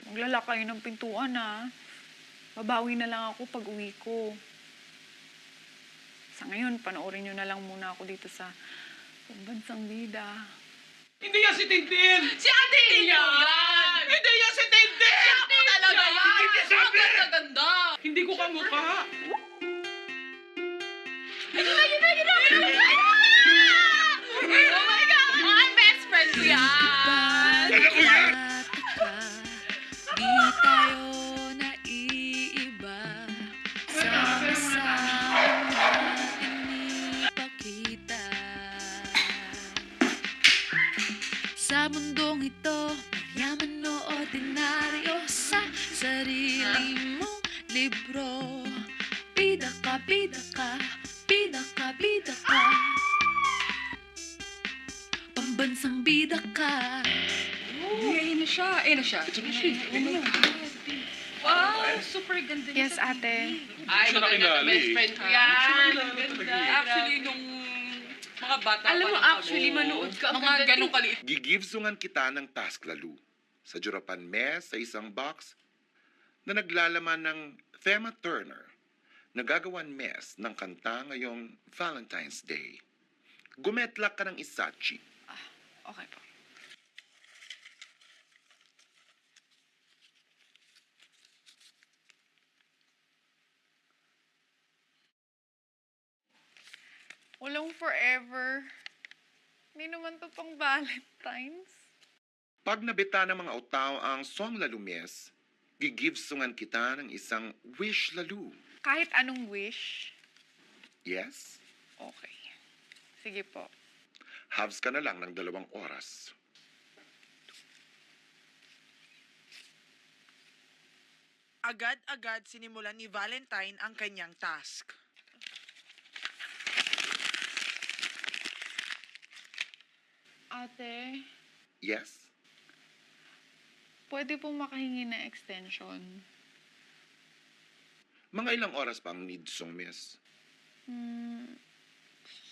Maglalak kayo ng pintuan, Babawi na lang ako pag uwi ko. Sa ngayon, panoorin nyo na lang muna ako dito sa Pambansang Bida. Hindi yan si Tintin! Si Ate Tin yan! Hindi yan si Tintin! Siya po talaga yan! Hindi sabi! Ganda! Hindi ko kamukha. Ayun na! Oh my God! Ang best friend ko yan! Ano ko yan? Di tayo naiiba. Sama-sama inipakita. Sa mundong ito, mayaman o ordinaryo. Sa sarili mong libro. Bida ka, bida ka, bida ka, bida ka. Pambansang bida ka. Ayun na siya. Ayun na siya. Wow, super ganda niya. Yes, ate. Ay, Siya maganda nakilala na best eh. friend ko yan. Ganda. Actually, nung mga bata Alam mo, pa lang actually, ako, manood ka. Ang Mga ganda ganong din. kaliit. Gigivsungan kita ng task lalo. Sa Jurapan Mes, sa isang box na naglalaman ng Thema Turner na gagawan mes ng kanta ngayong Valentine's Day. Gumetlak ka ng isachi. Okay po. Walang forever. Hindi naman to pang Valentine's. Pag nabita ng mga utaw ang song lalumes, gigivsungan kita ng isang wish lalu. Kahit anong wish. Yes? Okay. Sige po. Halves ka na lang ng 2 oras. Agad-agad sinimulan ni Valentine ang kanyang task. Ate, Yes? pwede pong makahingi ng extension. Mga ilang oras pa ang need song, miss?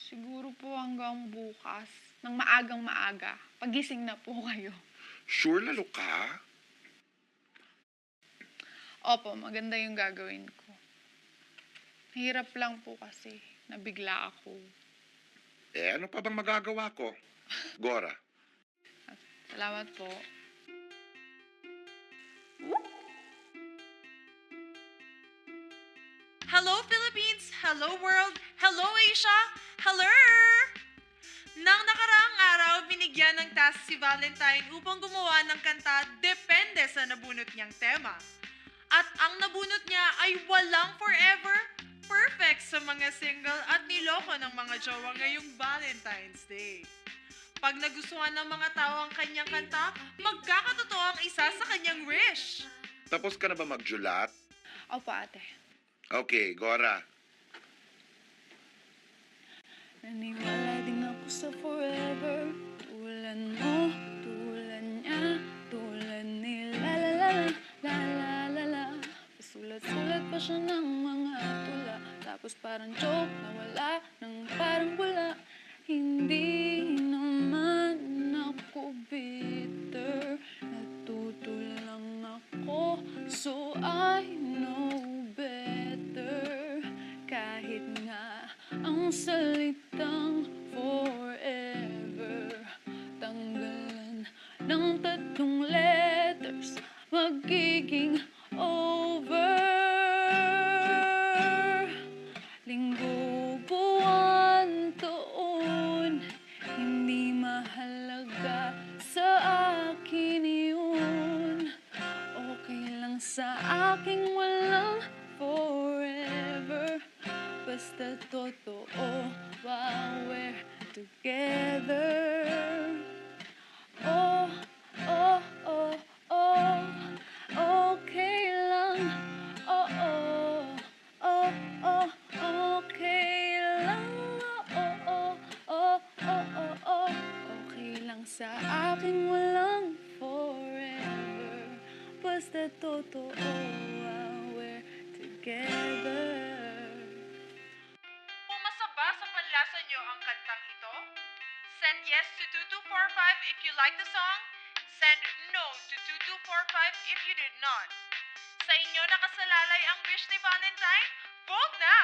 Siguro po hanggang bukas. Nang maagang maaga. Pagising na po kayo. Sure lalo ka? Opo, maganda yung gagawin ko. Hirap lang po kasi. Nabigla ako. Ano pa bang magagawa ko? Gora. Salamat po. Hello Philippines! Hello world! Hello Asia! Hello! Nang nakaraang araw, binigyan ng task si Valentine upang gumawa ng kanta depende sa nabunot niyang tema. At ang nabunot niya ay walang forever, perfect sa mga single at niloko ng mga jowa ngayong Valentine's Day. Pag nagustuhan ng mga tao ang kanyang kanta, magkakatotoo ang isa sa kanyang wish. Tapos ka na ba magjulat? Opo, ate. Okay, Gora. Naniwala din ako sa forever. Tulad mo, tulad niya, tulad ni la la la la la la la. Pasulat-sulat pa siya ng mga tula. Tapos parang joke na wala, nang parang wala. Hindi naman ako bitter. Natuto lang ako, so I know better. Kahit nga ang salitang forever over. Linggo, buwan, taon, hindi mahalaga sa akin yun. Okay lang sa aking walang forever. Basta totoo while we're together. Oh, oh, oh, oh, okay lang. Oh, oh, oh, oh, okay lang. Oh, oh, oh, oh, oh, oh, okay lang sa akin walang forever. Basta totoo while we're together. Pumasa ba sa panlasa nyo ang kantang ito? Send yes to 2245 if you like the song. Send no to 2245 if you did not. Sa inyo nakasalalay ang wish ni Valentine? Vote na!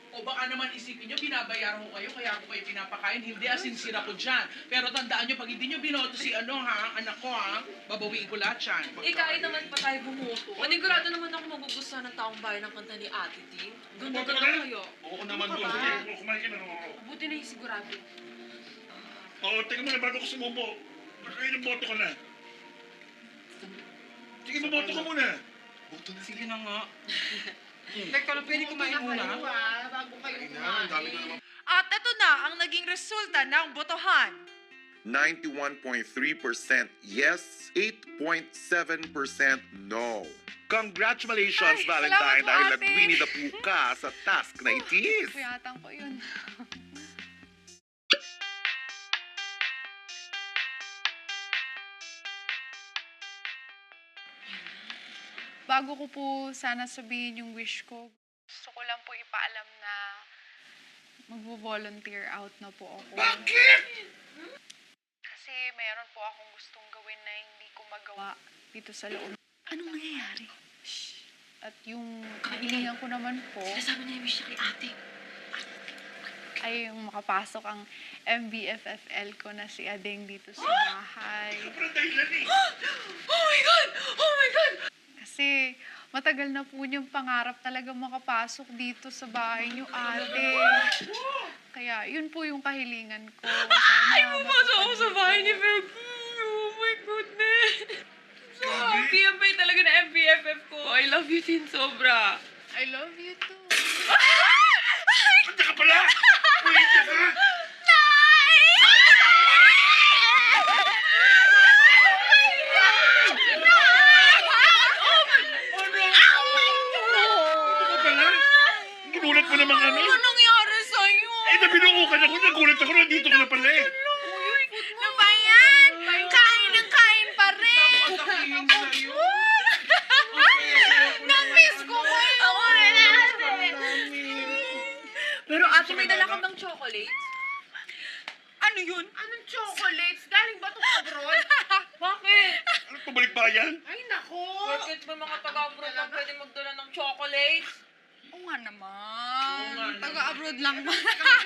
O baka naman isipin nyo, binabayaran ko kayo, kaya ako kayo pinapakain. Hindi, asinsira ko dyan. Pero tandaan nyo, pag hindi nyo binoto si anak ko babawiin ko lahat yan. Kahit naman pa tayo bumoto. Manigurado naman ako magugustuhan ng taong bayan ng kanta ni Ate Tin. Ganda Boto ka talaga na? kayo. Oo naman, Ano boss. ka ba? Sige, kumain ka na. Buti na yung sigurado. Oo, teka muna bago ko sumubo. Baka kayo boto ka na. Sige, maboto ka muna. Boto na. Sige na nga. Teka lang, pwede kumain muna? Bago kayo kumain. At ito na ang naging resulta ng botohan. 91.3% yes, 8.7% no. Congratulations, Ay, Valentine, salamat po, dahil ate. nag-Winnie the Pooh ka sa task na itis. Puyatan ko yun. Bago ko po sana sabihin yung wish ko, gusto ko lang po ipaalam na magvo-volunteer out na po ako. Bakit? Kasi meron po akong gustong gawin na hindi ko magawa dito sa loob. Anong nangyayari? Shh. At yung kahilingan ko naman po Nasama niya yung wish niya kay ate. ay yung makapasok ang MBFFL ko na si Adeng dito sa bahay. Sobrang dahilan eh. Oh my God! Oh my God! Kasi matagal na po niyang pangarap talaga makapasok dito sa bahay niyo, ate. Kaya yun po yung kahilingan ko. Ay, pumasok ako sa bahay ni Becky. Oh my goodness. So happy ang bay talaga na MBFF ko. I love you, Tin, sobra. I love you too. Kanta ka pala! Wait ka! Ginulat mo naman kami. Ano nangyari sa'yo? Nabinuukan ako. Nagulat ako. Nandito ka na pala eh. Ano ba yan? Kain ng kain pa rin. Sasakihin sa'yo. Na-miss ko kayo. Ako rin ate. Pero ate, may dala kang ng chocolates? Ano yun? Anong chocolates? Galing ba itong abroad? Bakit? Ano, pabalik ba yan? Ay, nako. Bakit ba mga taga-abroad lang pwede magdala ng chocolates? Oo nga naman. Taga-abroad lang ba?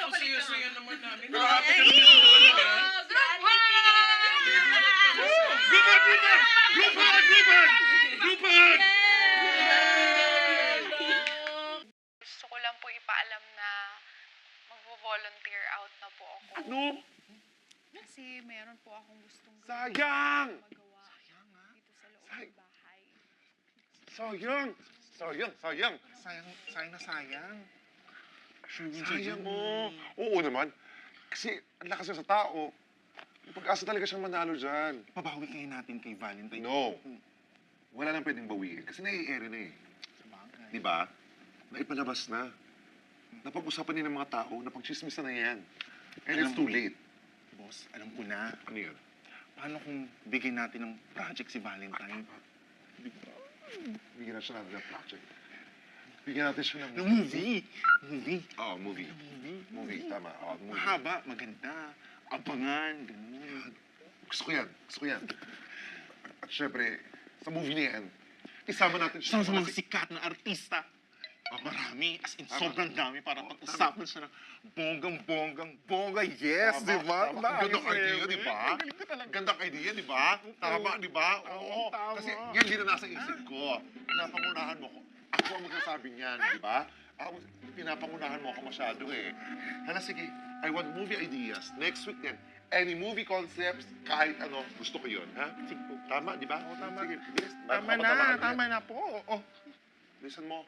Ang siya-siya naman namin. Grabe ka naman. Lupad! Lupad! Lupad! Lupad! Lupad! Gusto ko lang po ipaalam na magvo-volunteer out na po ako. Ano? Kasi meron po akong gustong Sayang! magawa dito sa loob ng bahay. Sayang! Sayang! Sayang! Sayang na sayang. Sayang mo. Oo naman. Kasi ang lakas niya sa tao. May pag-asa talaga siyang manalo dyan. Pabawi kayo natin kay Valentine. No. Wala nang pwedeng bawiin. Kasi nai-air na eh. Di ba? Naipalabas na. Napag-usapan din ng mga tao, napag-chismisan na yan. And it's too late. Boss, alam ko na. Ano yun? Paano kung bigyan natin ng project si Valentine? Bigyan natin siya ng project. Bigyan natin siya ng... Ng movie. Movie. Oo, movie. Movie, tama. Oo, movie. Mahaba, maganda. Abangan, ganun. Gusto ko yan. Gusto ko yan. At syempre, sa movie na yan, isama natin siya Sa mga sikat na artista. Marami. As in, sobrang dami. Para pag-usapan siya ng bonggang-bonggang-bongga. Yes, di ba? Ang gandang idea, di ba? Gandang idea, di ba? Tama, di ba? Oo. Kasi yan din na nasa isip ko. Pinapangunahan mo ko. Ako ang magsasabi niyan, di ba? Pinapangunahan mo ako masyado eh. Hala, sige. I want movie ideas. Next week din. Any movie concepts, kahit ano, gusto ko yun, ha? Sige po. Tama, di ba? Tama. Sige, yes. Tama na po. Oh. Listen mo.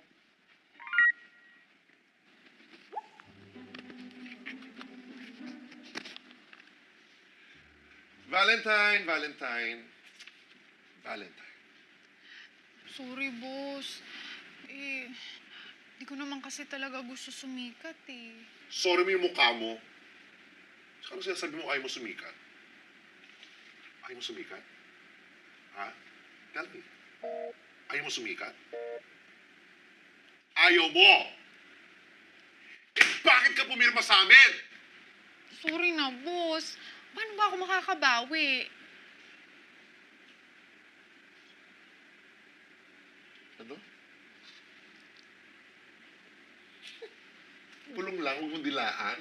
Valentine. Sorry, boss. Di ko naman kasi talaga gusto sumikat eh. Sorry mo yung mukha mo. Saka ano sinasabi mo ayaw mo sumikat? Ayaw mo sumikat? Ha? Tell me. Ayaw mo sumikat? Ayaw mo! Bakit ka pumirma sa amin? Sorry na, boss. Paano ba ako makakabawi? Ano? Bulong lang, huwag mong dilaan.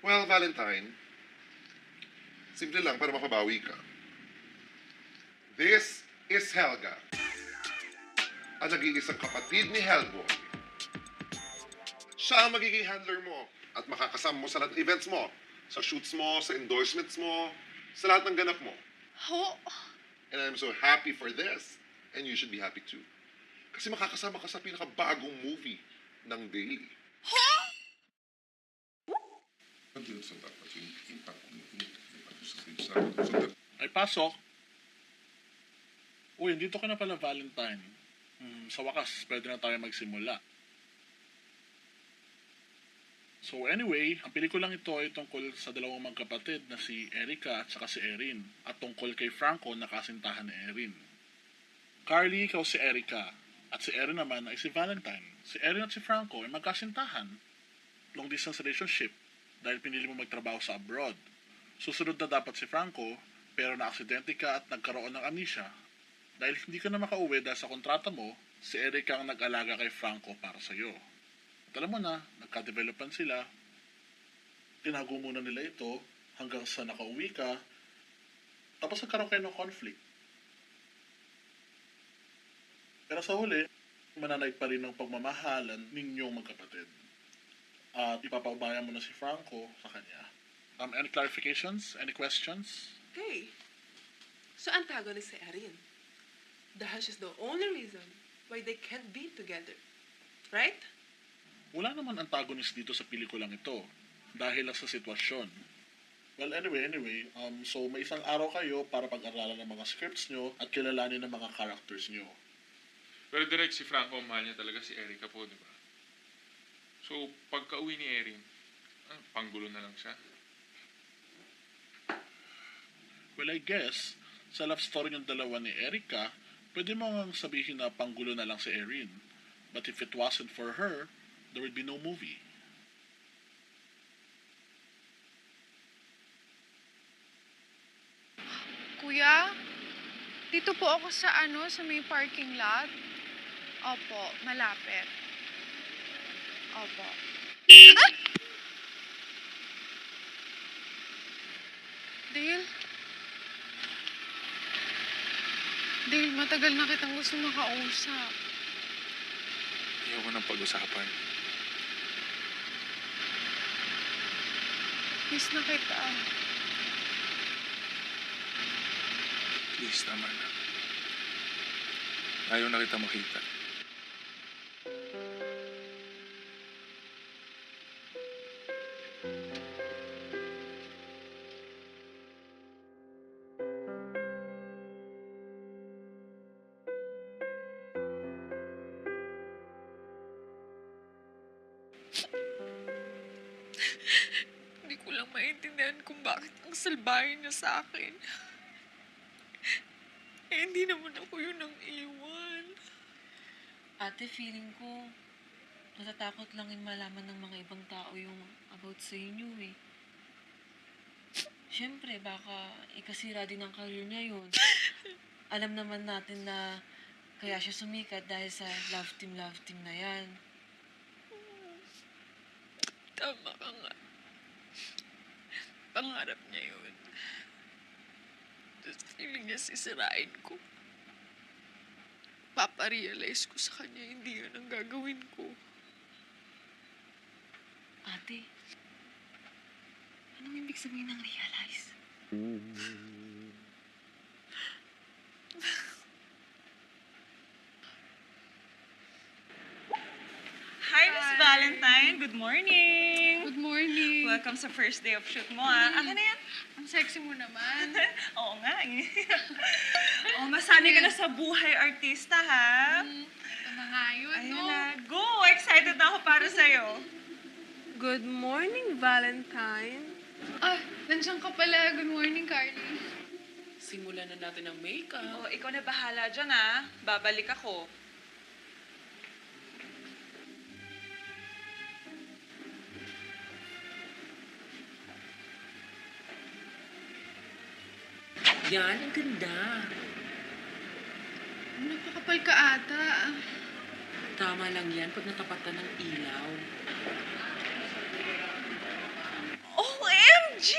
Well, Valentine, simple lang para makabawi ka. This is Helga, ang nag-iisang kapatid ni Hellboy. Siya ang magiging handler mo at makakasama mo sa lahat ng events mo, sa shoots mo, sa endorsements mo, sa lahat ng ganap mo. Ho? And I'm so happy for this. And you should be happy too. Kasi makakasama ka sa pinakabagong movie ng Daily. Ay, pasok. Uy, dito ka na pala, Valentine. Sa wakas, pwede na tayo magsimula. So anyway, ang pelikulang ito ay tungkol sa dalawang magkapatid na si Erica at saka si Erin, at tungkol kay Franco na kasintahan ni Erin. Carly, ikaw si Erica, at si Erin naman ay si Valentine. Si Erin at si Franco ay magkasintahan. Long distance relationship dahil pinili mo magtrabaho sa abroad. Susunod na dapat si Franco, pero na-aksidente ka at nagkaroon ng amnesia. Dahil hindi ka na makauwi dahil sa kontrata mo, si Erica ang nag-alaga kay Franco para sa'yo. At alam mo na, nagka-developan sila. Tinago muna nila ito hanggang sa nakauwi ka. Tapos nagkaroon kayo ng conflict. Pero sa huli, mananaig pa rin ng pagmamahalan ninyong magkapatid. At ipapaubaya mo na si Franco sa kanya. Any clarifications? Any questions? Okay. So antagonist si Erin. Dahil she's the only reason why they can't be together. Right? Wala naman antagonist dito sa pelikulang ito dahil lang sa sitwasyon. Well, anyway, so may isang araw kayo para pag-aralan ng mga scripts nyo at kilalanin ng mga characters nyo. Pero direct si Franco, mahal niya talaga si Erica po, di ba? So, pagka-uwi ni Erin, panggulo na lang siya. Well, I guess, sa love story ng dalawa ni Erica, pwede mo ngang sabihin na panggulo na lang si Erin. But if it wasn't for her, there would be no movie. Kuya, dito po ako sa may parking lot. Opo, malapit. Opo. Ah! Dale? Dale, matagal na kitang gusto makausap. Ayoko ng pag-usapan. Miss na kita. Please, tama na. Ayaw na kita makita. Hindi ko lang maintindihan kung bakit ang salbahin niya sa akin. Hindi naman ako yun ang iwan. Ate, feeling ko, natatakot lang yung malaman ng mga ibang tao yung about sa inyo eh. Siyempre, baka ikasira din ang career niya yun. Alam naman natin na kaya siya sumikat dahil sa love team na yan. Tama ka nga. Pangarap niya yun. Tapos feeling niya sisirain ko. Paparealize ko sa kanya hindi yun ang gagawin ko. Ate, anong ibig sabihin ng realize? Hi, Miss Valentine. Good morning. Good morning. Welcome sa first day of shoot mo, ah. Akin na yan. Ang sexy mo naman. Oo nga, eh. Oo, masanay ka na sa buhay artista, ha? Ito na nga yun, Ayun no? na. Go! Excited na ako para sa'yo. Good morning, Valentine. Ah, nandiyan ka pala. Good morning, Carly. Simulan na natin ang makeup. Oo, ikaw na bahala dyan, ha? Babalik ako. Yan, ang ganda. Napakapal ka ata. Tama lang yan pag natapatan ng ilaw. OMG!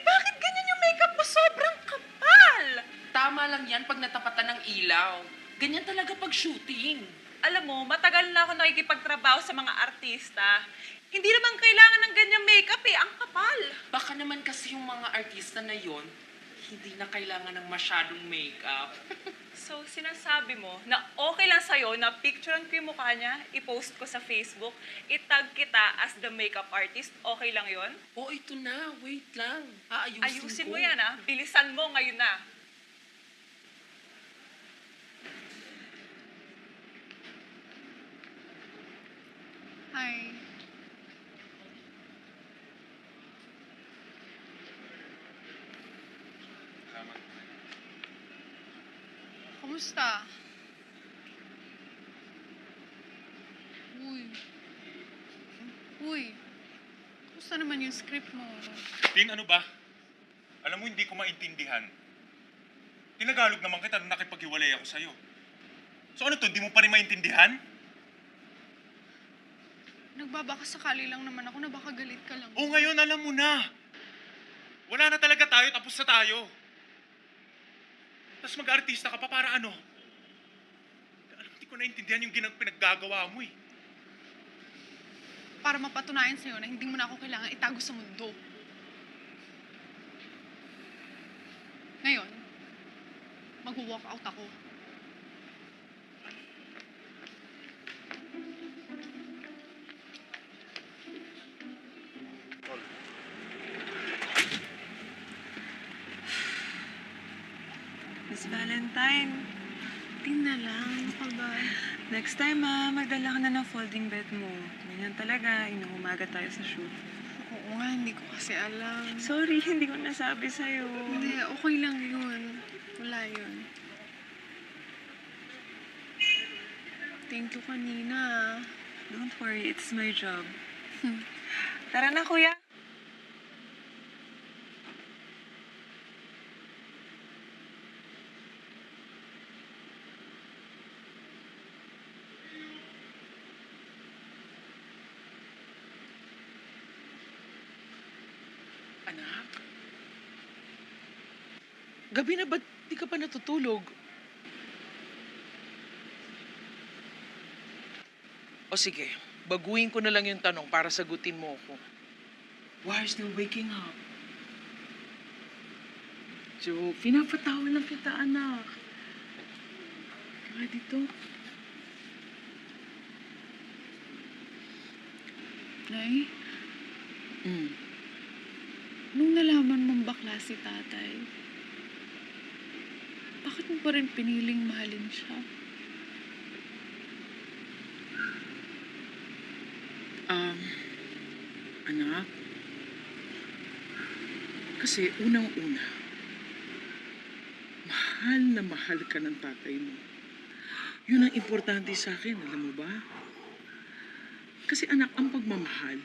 Bakit ganyan yung makeup mo? Sobrang kapal! Tama lang yan pag natapatan ng ilaw. Ganyan talaga pag shooting. Alam mo, matagal na ako nakikipagtrabaho sa mga artista. Hindi naman kailangan ng ganyang makeup eh. Ang kapal. Baka naman kasi yung mga artista na yon hindi na kailangan ng masyadong makeup. So, sinasabi mo na okay lang sa'yo na picturean ko yung mukha niya, i-post ko sa Facebook, itag kita as the makeup artist, okay lang yon? Oh, ito na. Wait lang. Ayusin mo yan, ah. Bilisan mo ngayon na. Hi. Kumusta? Uy. Uy. Kumusta naman yung script mo? Tin, ano ba? Alam mo, hindi ko maintindihan. Tinagalog naman kita nung nakipaghiwalay ako sa'yo. So ano to, hindi mo pa rin maintindihan? Nagbabaka sakali lang naman ako na baka galit ka lang. O ngayon, alam mo na. Wala na talaga tayo, tapos na tayo. Tapos mag-artista ka pa para ano? Alam mo, hindi ko naintindihan yung pinaggagawa mo eh. Para mapatunayan sa'yo na hindi mo na ako kailangan itago sa mundo. Ngayon, mag-walk out ako. Miss Valentine, Tina lang, ano ka ba? next time magdala ka na ng folding bed mo. Ganyan talaga, inuumaga tayo sa shoot. Oo nga, hindi ko kasi alam. Sorry, hindi ko nasabi sa'yo. Hindi, okay lang yun. Wala yun. Thank you kanina. Don't worry, it's my job. Tara na, kuya. Anak? Gabi na ba't di ka pa natutulog? O sige, baguhin ko na lang yung tanong para sagutin mo ako. Why are you still waking up? So, pinapatawa lang kita, anak. Kaya dito. Nay? Nung nalaman mong bakla si tatay, bakit mo pa rin piniling mahalin siya? Anak, kasi unang-una, mahal ka ng tatay mo. Yun ang importante sa akin, alam mo ba? Kasi anak, ang pagmamahal,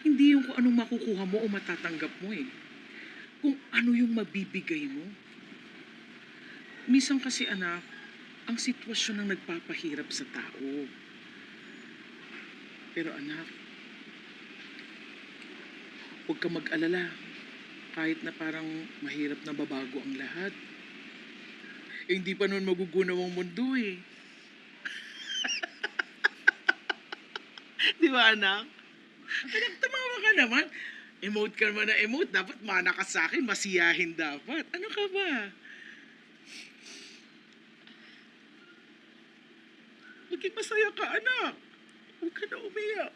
hindi yung kung anong makukuha mo o matatanggap mo eh. kung ano yung mabibigay mo. Minsan kasi anak, ang sitwasyon ang nagpapahirap sa tao. Pero anak, huwag ka mag-alala. Kahit na parang mahirap na babago ang lahat. Eh, hindi pa nun magugunaw ang mundo eh. Di ba anak? Anak, tumawa ka naman. Emote ka naman na emote. Dapat mana ka sa akin. Masiyahin dapat. Ano ka ba? Maging masaya ka, anak. Huwag ka na umiyak.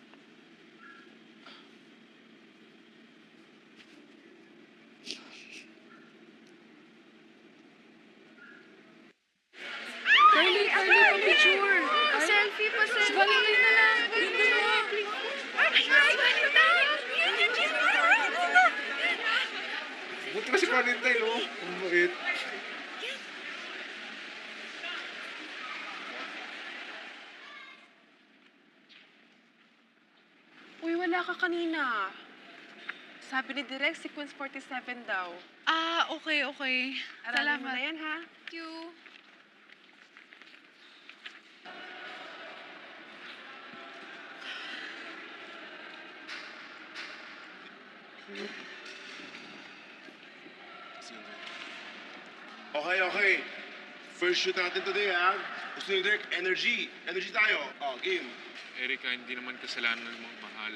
Carly, pa-picture. Selfie, pa-selfie. Valentine na lang. Buti na si Valentine, no? Ang mabait. Uy, wala ka kanina. Sabi ni Direk, sequence 47 daw. Ah, okay. Aralin mo na yan, ha? Thank you. Okay. First shoot natin today, ha? Gusto ni Direk, energy. Energy tayo. Oh, game. Erika, hindi naman kasalanan mo mahal.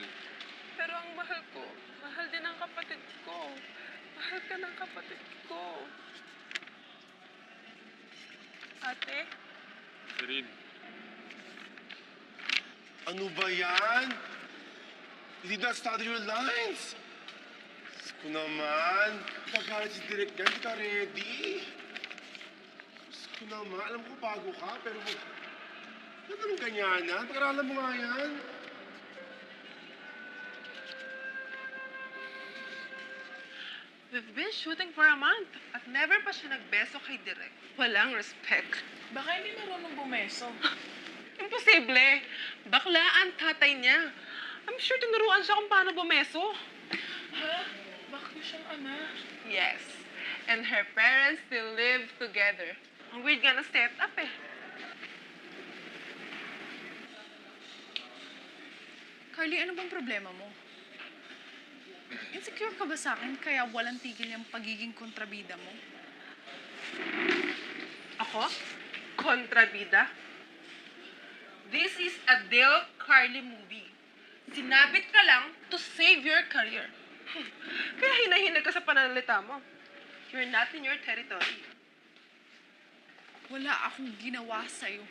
Pero ang mahal ko, mahal din ang kapatid ko. Mahal ka ng kapatid ko. Ate? Erin, Ano ba yan? You did not study your lines. Diyos ko naman. Kagalit si Direk yan. Hindi ka ready. Diyos ko naman. Alam ko bago ka, pero... Ano naman ganyanan? Pag-aralan mo nga yan. We've been shooting for a month at never pa siya nagbeso kay Direk. Walang respect. Baka hindi marunong bumeso. Imposible. Bakla ang tatay niya. I'm sure tinuruan siya kung paano bumeso. Ha? Bakit mo siyang anak? Yes. And her parents still live together. Ang weird nga na set up eh. Carly, ano bang problema mo? Insecure ka ba sa akin kaya walang tigil yung pagiging kontrabida mo? Ako? Kontrabida? This is a Dale Carly movie. Sinabit ka lang to save your career. Kaya hinahinag ka sa pananalita mo. You're not in your territory. Wala akong ginawa sa'yo.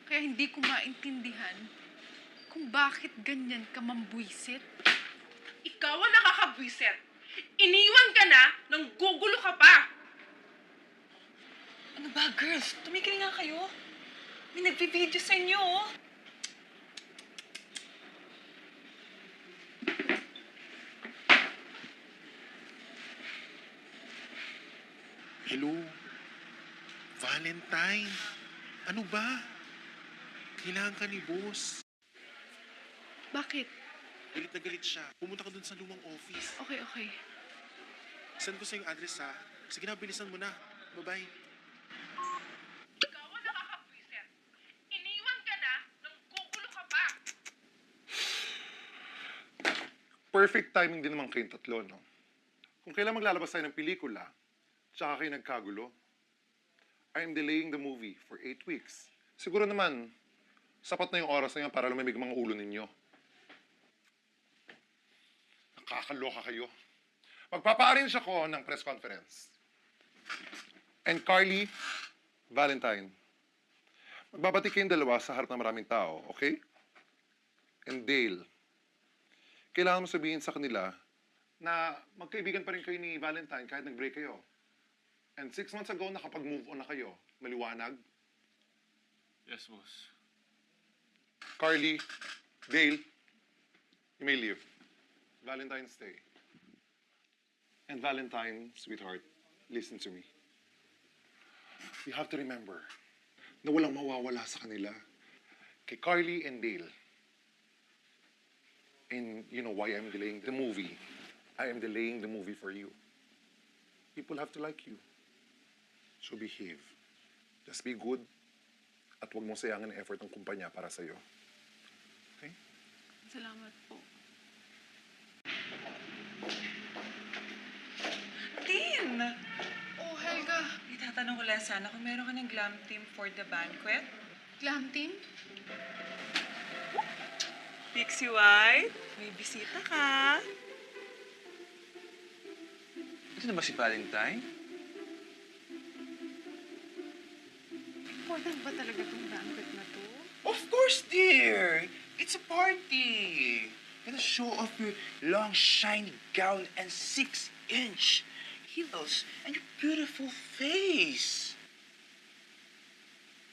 Kaya hindi ko maintindihan kung bakit ganyan ka mambwisit. Ikaw ang nakakabwisit. Iniwan ka na nang gugulo ka pa. Ano ba, girls? Tumigil nga kayo. May nagpi-video sa inyo, oh. Hello? Valentine? Ano ba? Kailangan ka ni boss. Bakit? Galit na galit siya. Pumunta ka dun sa lumang office. Okay. Send ko sa yung address, ha? Sige na, bilisan mo na. Bye-bye. Ikaw ang nakakabwisit. Iniwan ka na nang gugulo ka pa. Perfect timing din naman kayong tatlo, no? Kung kailan maglalabas tayo ng pelikula, tsaka kayo nagkagulo, I am delaying the movie for 8 weeks. Siguro naman, sapat na yung oras na yan para lumamig ang mga ulo ninyo. Nakakaloka kayo. Magpapa-arrange ako ng press conference. And Carly, Valentine, magbabati kayong dalawa sa harap ng maraming tao, okay? And Dale, kailangan mo sabihin sa kanila na magkaibigan pa rin kayo ni Valentine kahit nag-break kayo. And 6 months ago, nakapag-move on na kayo. Maliwanag? Yes, boss. Carly, Dale, you may leave. Valentine, stay. And Valentine, sweetheart, listen to me. You have to remember na walang mawawala sa kanila. Kay Carly and Dale. And you know why I'm delaying the movie? I am delaying the movie for you. people have to like you. So behave. Just be good. At huwag mong sayangin ang effort ng kumpanya para sa'yo. Okay? Salamat po. Tin! Oh, Helga. Itatanong ko lang sana kung meron ka ng glam team for the banquet. Glam team? Pixie White, may bisita ka. Ito na ba si Valentine? Important ba talaga tong banquet na to? Of course, dear! It's a party! Gonna show off your long, shiny gown and 6-inch heels and your beautiful face.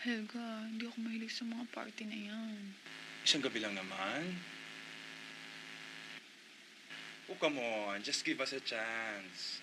Helga, hindi ako mahilig sa mga party na yan. Isang gabi lang naman. Oh, come on. Just give us a chance.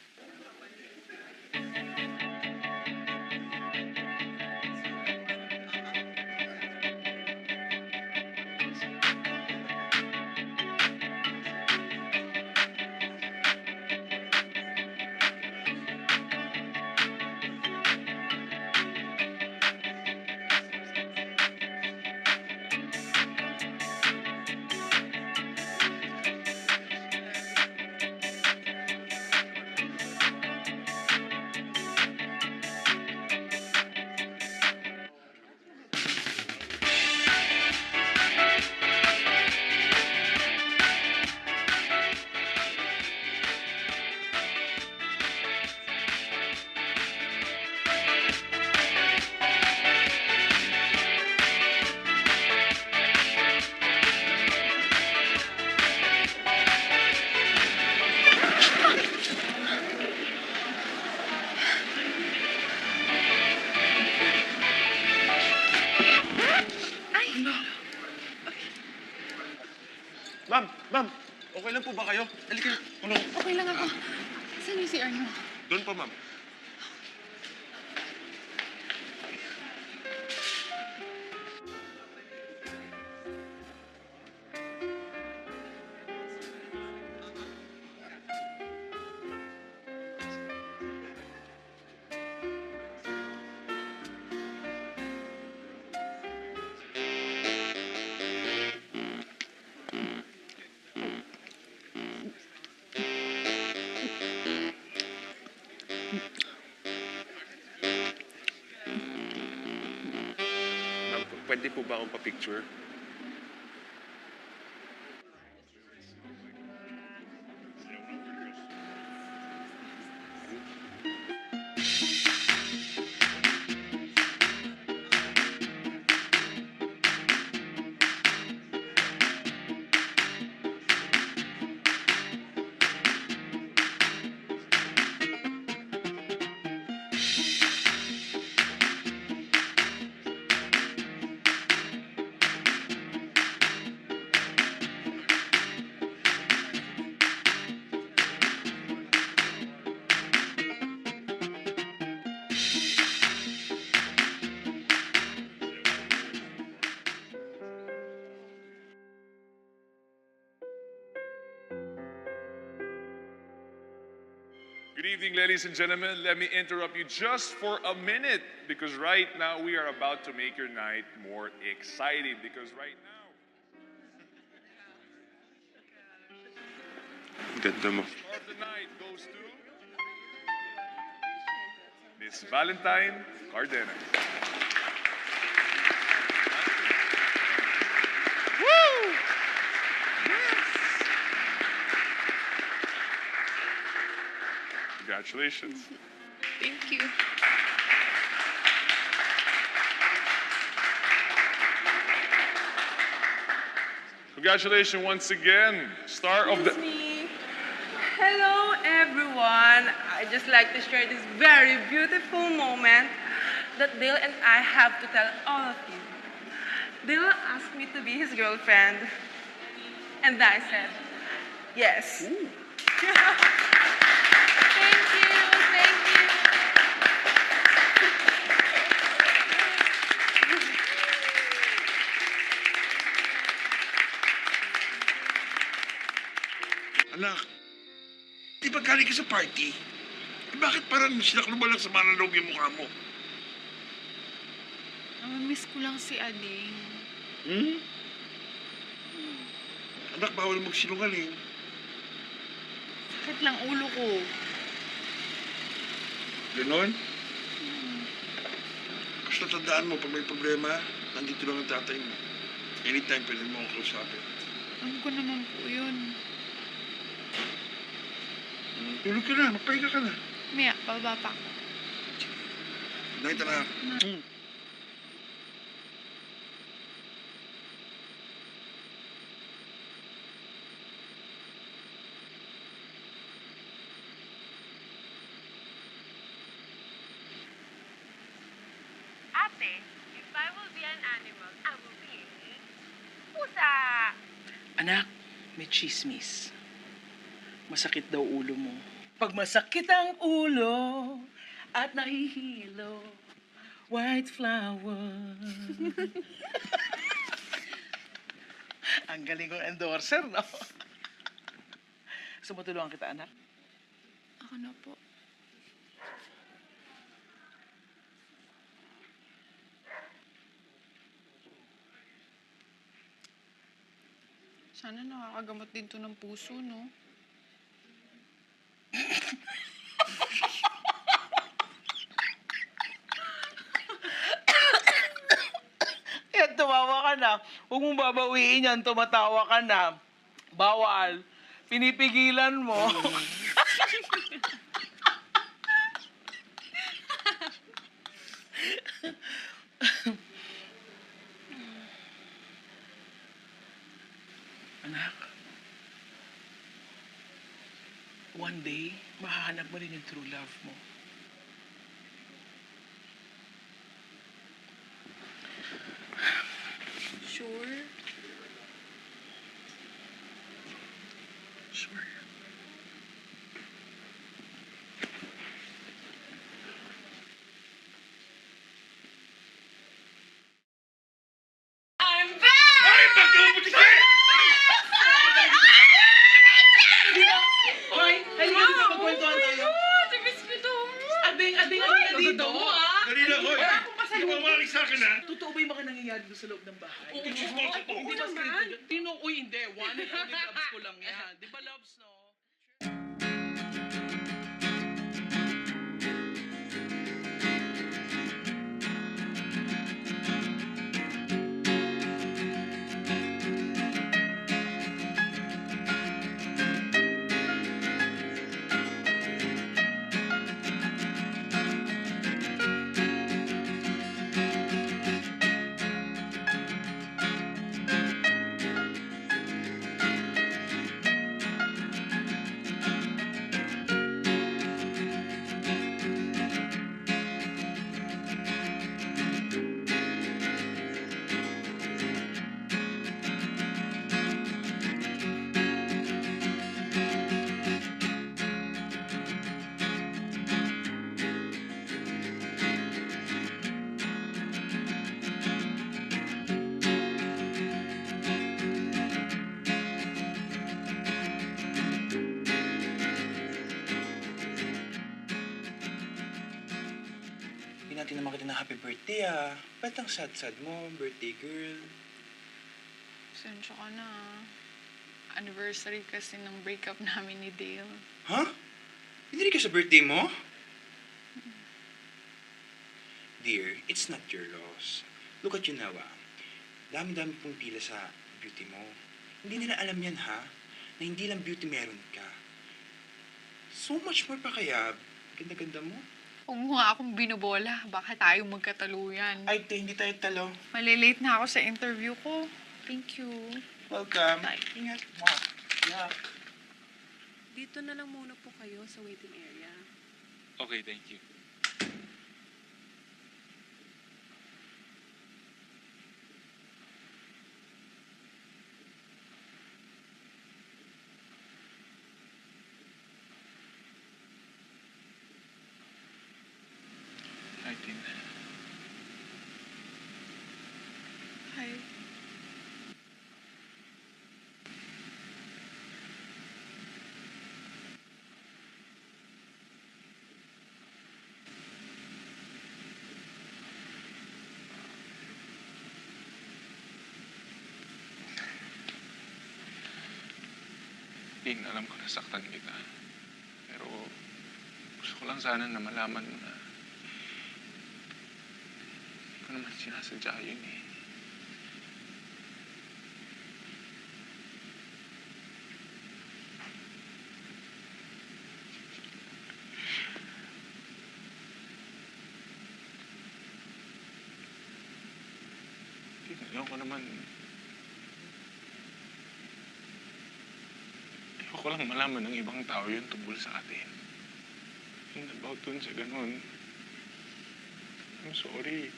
Ma'am, okay lang po ba kayo? Halika, tulong. Okay lang ako. Saan yung CR nyo? Doon po, ma'am. Ma'am, pwede po ba akong pa-picture? Good evening, ladies and gentlemen. Let me interrupt you just for a minute because right now we are about to make your night more exciting because right now... Ganda mo. Star of the night goes to Miss Valentine Cardenas. Woo! Congratulations. Thank you. Congratulations once again, star of the... Me. Hello, everyone. I just like to share this very beautiful moment that Dale and I have to tell all of you. Dale asked me to be his girlfriend, and I said, yes. Thank you. Thank you. Anak, di ba galing ka sa party? Bakit parang sinaklo ba lang sa ng loob yung mukha mo? Namamiss ko lang si Ading. Hmm? Anak, bawal magsinungaling. Sakit lang ulo ko. Ganon? Basta tandaan mo, pag may problema, nandito lang ang tatay mo. Anytime pwede mo akong kausapin. Alam ko naman po yun. Tulog ka na, magpahinga ka na. Maya, bababa pa ako. Night, anak. Ate, if I will be an animal, I will be pusa. Anak, may chismis. Masakit daw ulo mo. Pag masakit ang ulo at nahihilo, white flower. Ang galing kong endorser, no? Gusto mo tulungan kita, anak? Ako na po. Sana nakakagamot din to ng puso, no? Yan, tumawa ka na. Huwag mong babawiin yan, tumatawa ka na. Bawal. Pinipigilan mo. Anak, one day, mahahanap mo rin yung true love mo. Sure? Sure. I'm back! Ay, pagkabuti ka! Hoy, halika dito, magkwentuhan tayo. Miss ko to. Abing, halika dito. Dali na, hoy! Hindi mo umalis sa akin, ha? Totoo ba yung mga nangyayari doon sa loob ng bahay? Oo, chismoso to. Hindi ba scripted yun? Tino, uy, hindi. One and only loves ko lang yan. Di ba loves, no? Hindi natin naman kita ng happy birthday, ah. Ba't ang sad-sad mo, birthday girl? Sensya ka na. Anniversary kasi ng breakup namin ni Dale. Ha? Hindi ka sa birthday mo? Dear, it's not your loss. Look at you now, ah. Dami-dami pong pila sa beauty mo. Hindi nila alam yan, ha? Na hindi lang beauty meron ka. So much more pa kaya. Ganda-ganda mo. Huwag mo nga akong binubola. Baka tayo magkataluyan. Ay, hindi tayo talo. Malilate na ako sa interview ko. Thank you. Welcome. Bye. Ingat. Yeah. Dito na lang muna po kayo sa waiting area. Okay, thank you. Hi, Tin. Hi. Tin, alam ko nasaktan kita. Pero gusto ko lang sana na malaman mo na hindi ko naman sinasadya yun eh. Alam ko naman, ayoko lang malaman ng ibang tao yun tungkol sa atin. And about dun sa ganun, I'm sorry.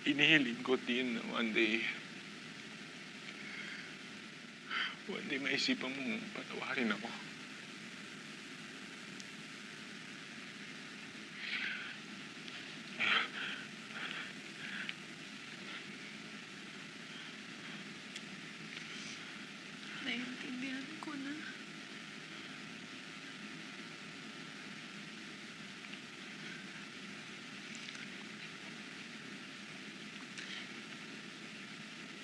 Inihiling ko din na one day maisipan mong patawarin ako. Naiintindihan ko na.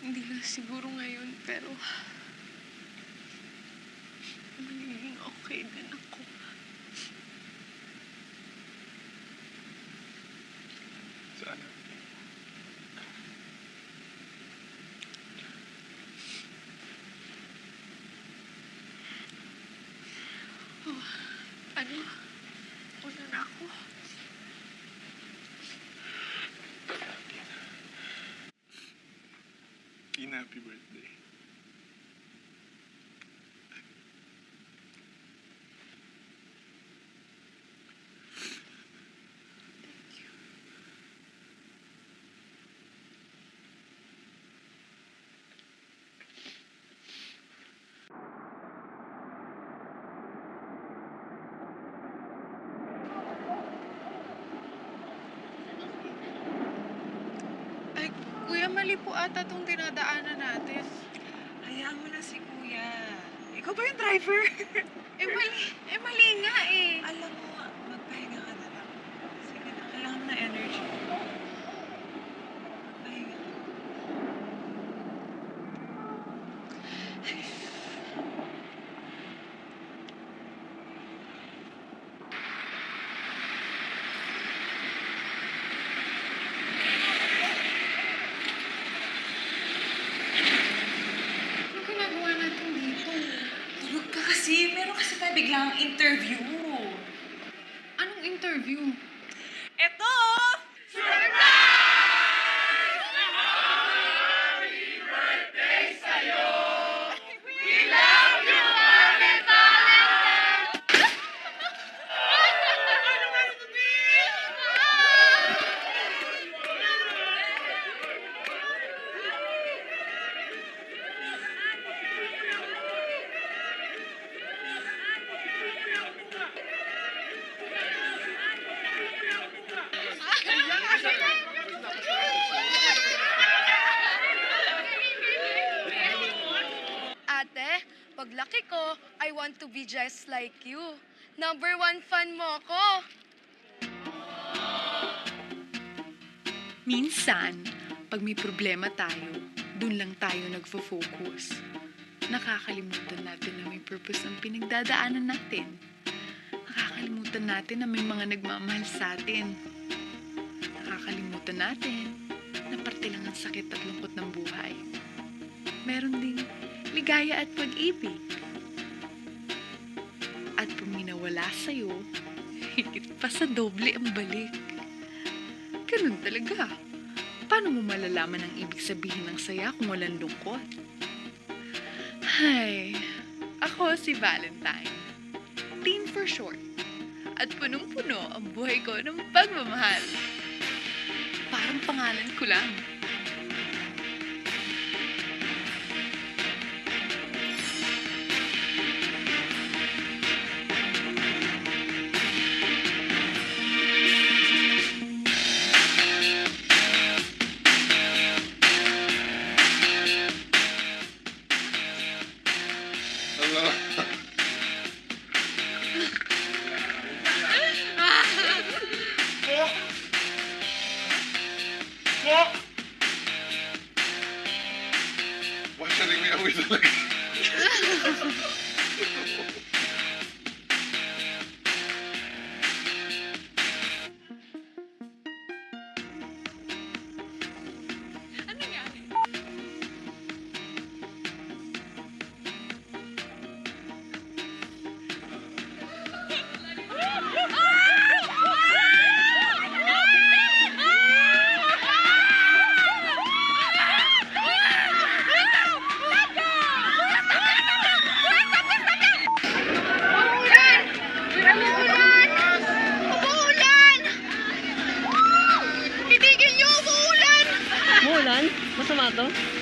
Hindi lang siguro ngayon, pero magiging okay din ako. Sana. Oh, ano? Una na ako. Tina, happy birthday. Ay, kuya, mali po ata itong dinadaanan natin. Hayaan mo na si Kuya. Ikaw ba yung driver? mali nga eh. Alam mo, magpahinga ka na lang. Sige na, kailangan mo na energy. Magpahinga ka. Ano ginagawa natin dito? Tulog ka kasi. Meron kasi tayo biglang interview. Anong interview? Eto! Ate, paglaki ko, I want to be just like you. Number 1 fan mo ko. Minsan, pag may problema tayo, dun lang tayo nagfo-focus. Nakakalimutan natin na may purpose ang pinagdadaanan natin. Nakakalimutan natin na may mga nagmamahal sa atin. Nakakalimutan natin na parte lang ang sakit at lungkot ng buhay. Meron ding ligaya at pag-ibig. At kung minawala sa'yo, higit pa sa doble ang balik. Ganun talaga. Paano mo malalaman ang ibig sabihin ng saya kung walang lungkot? Ay, ako si Valentine. Teen for short. At punong-puno ang buhay ko ng pagmamahal. Parang pangalan ko lang. Hello. to?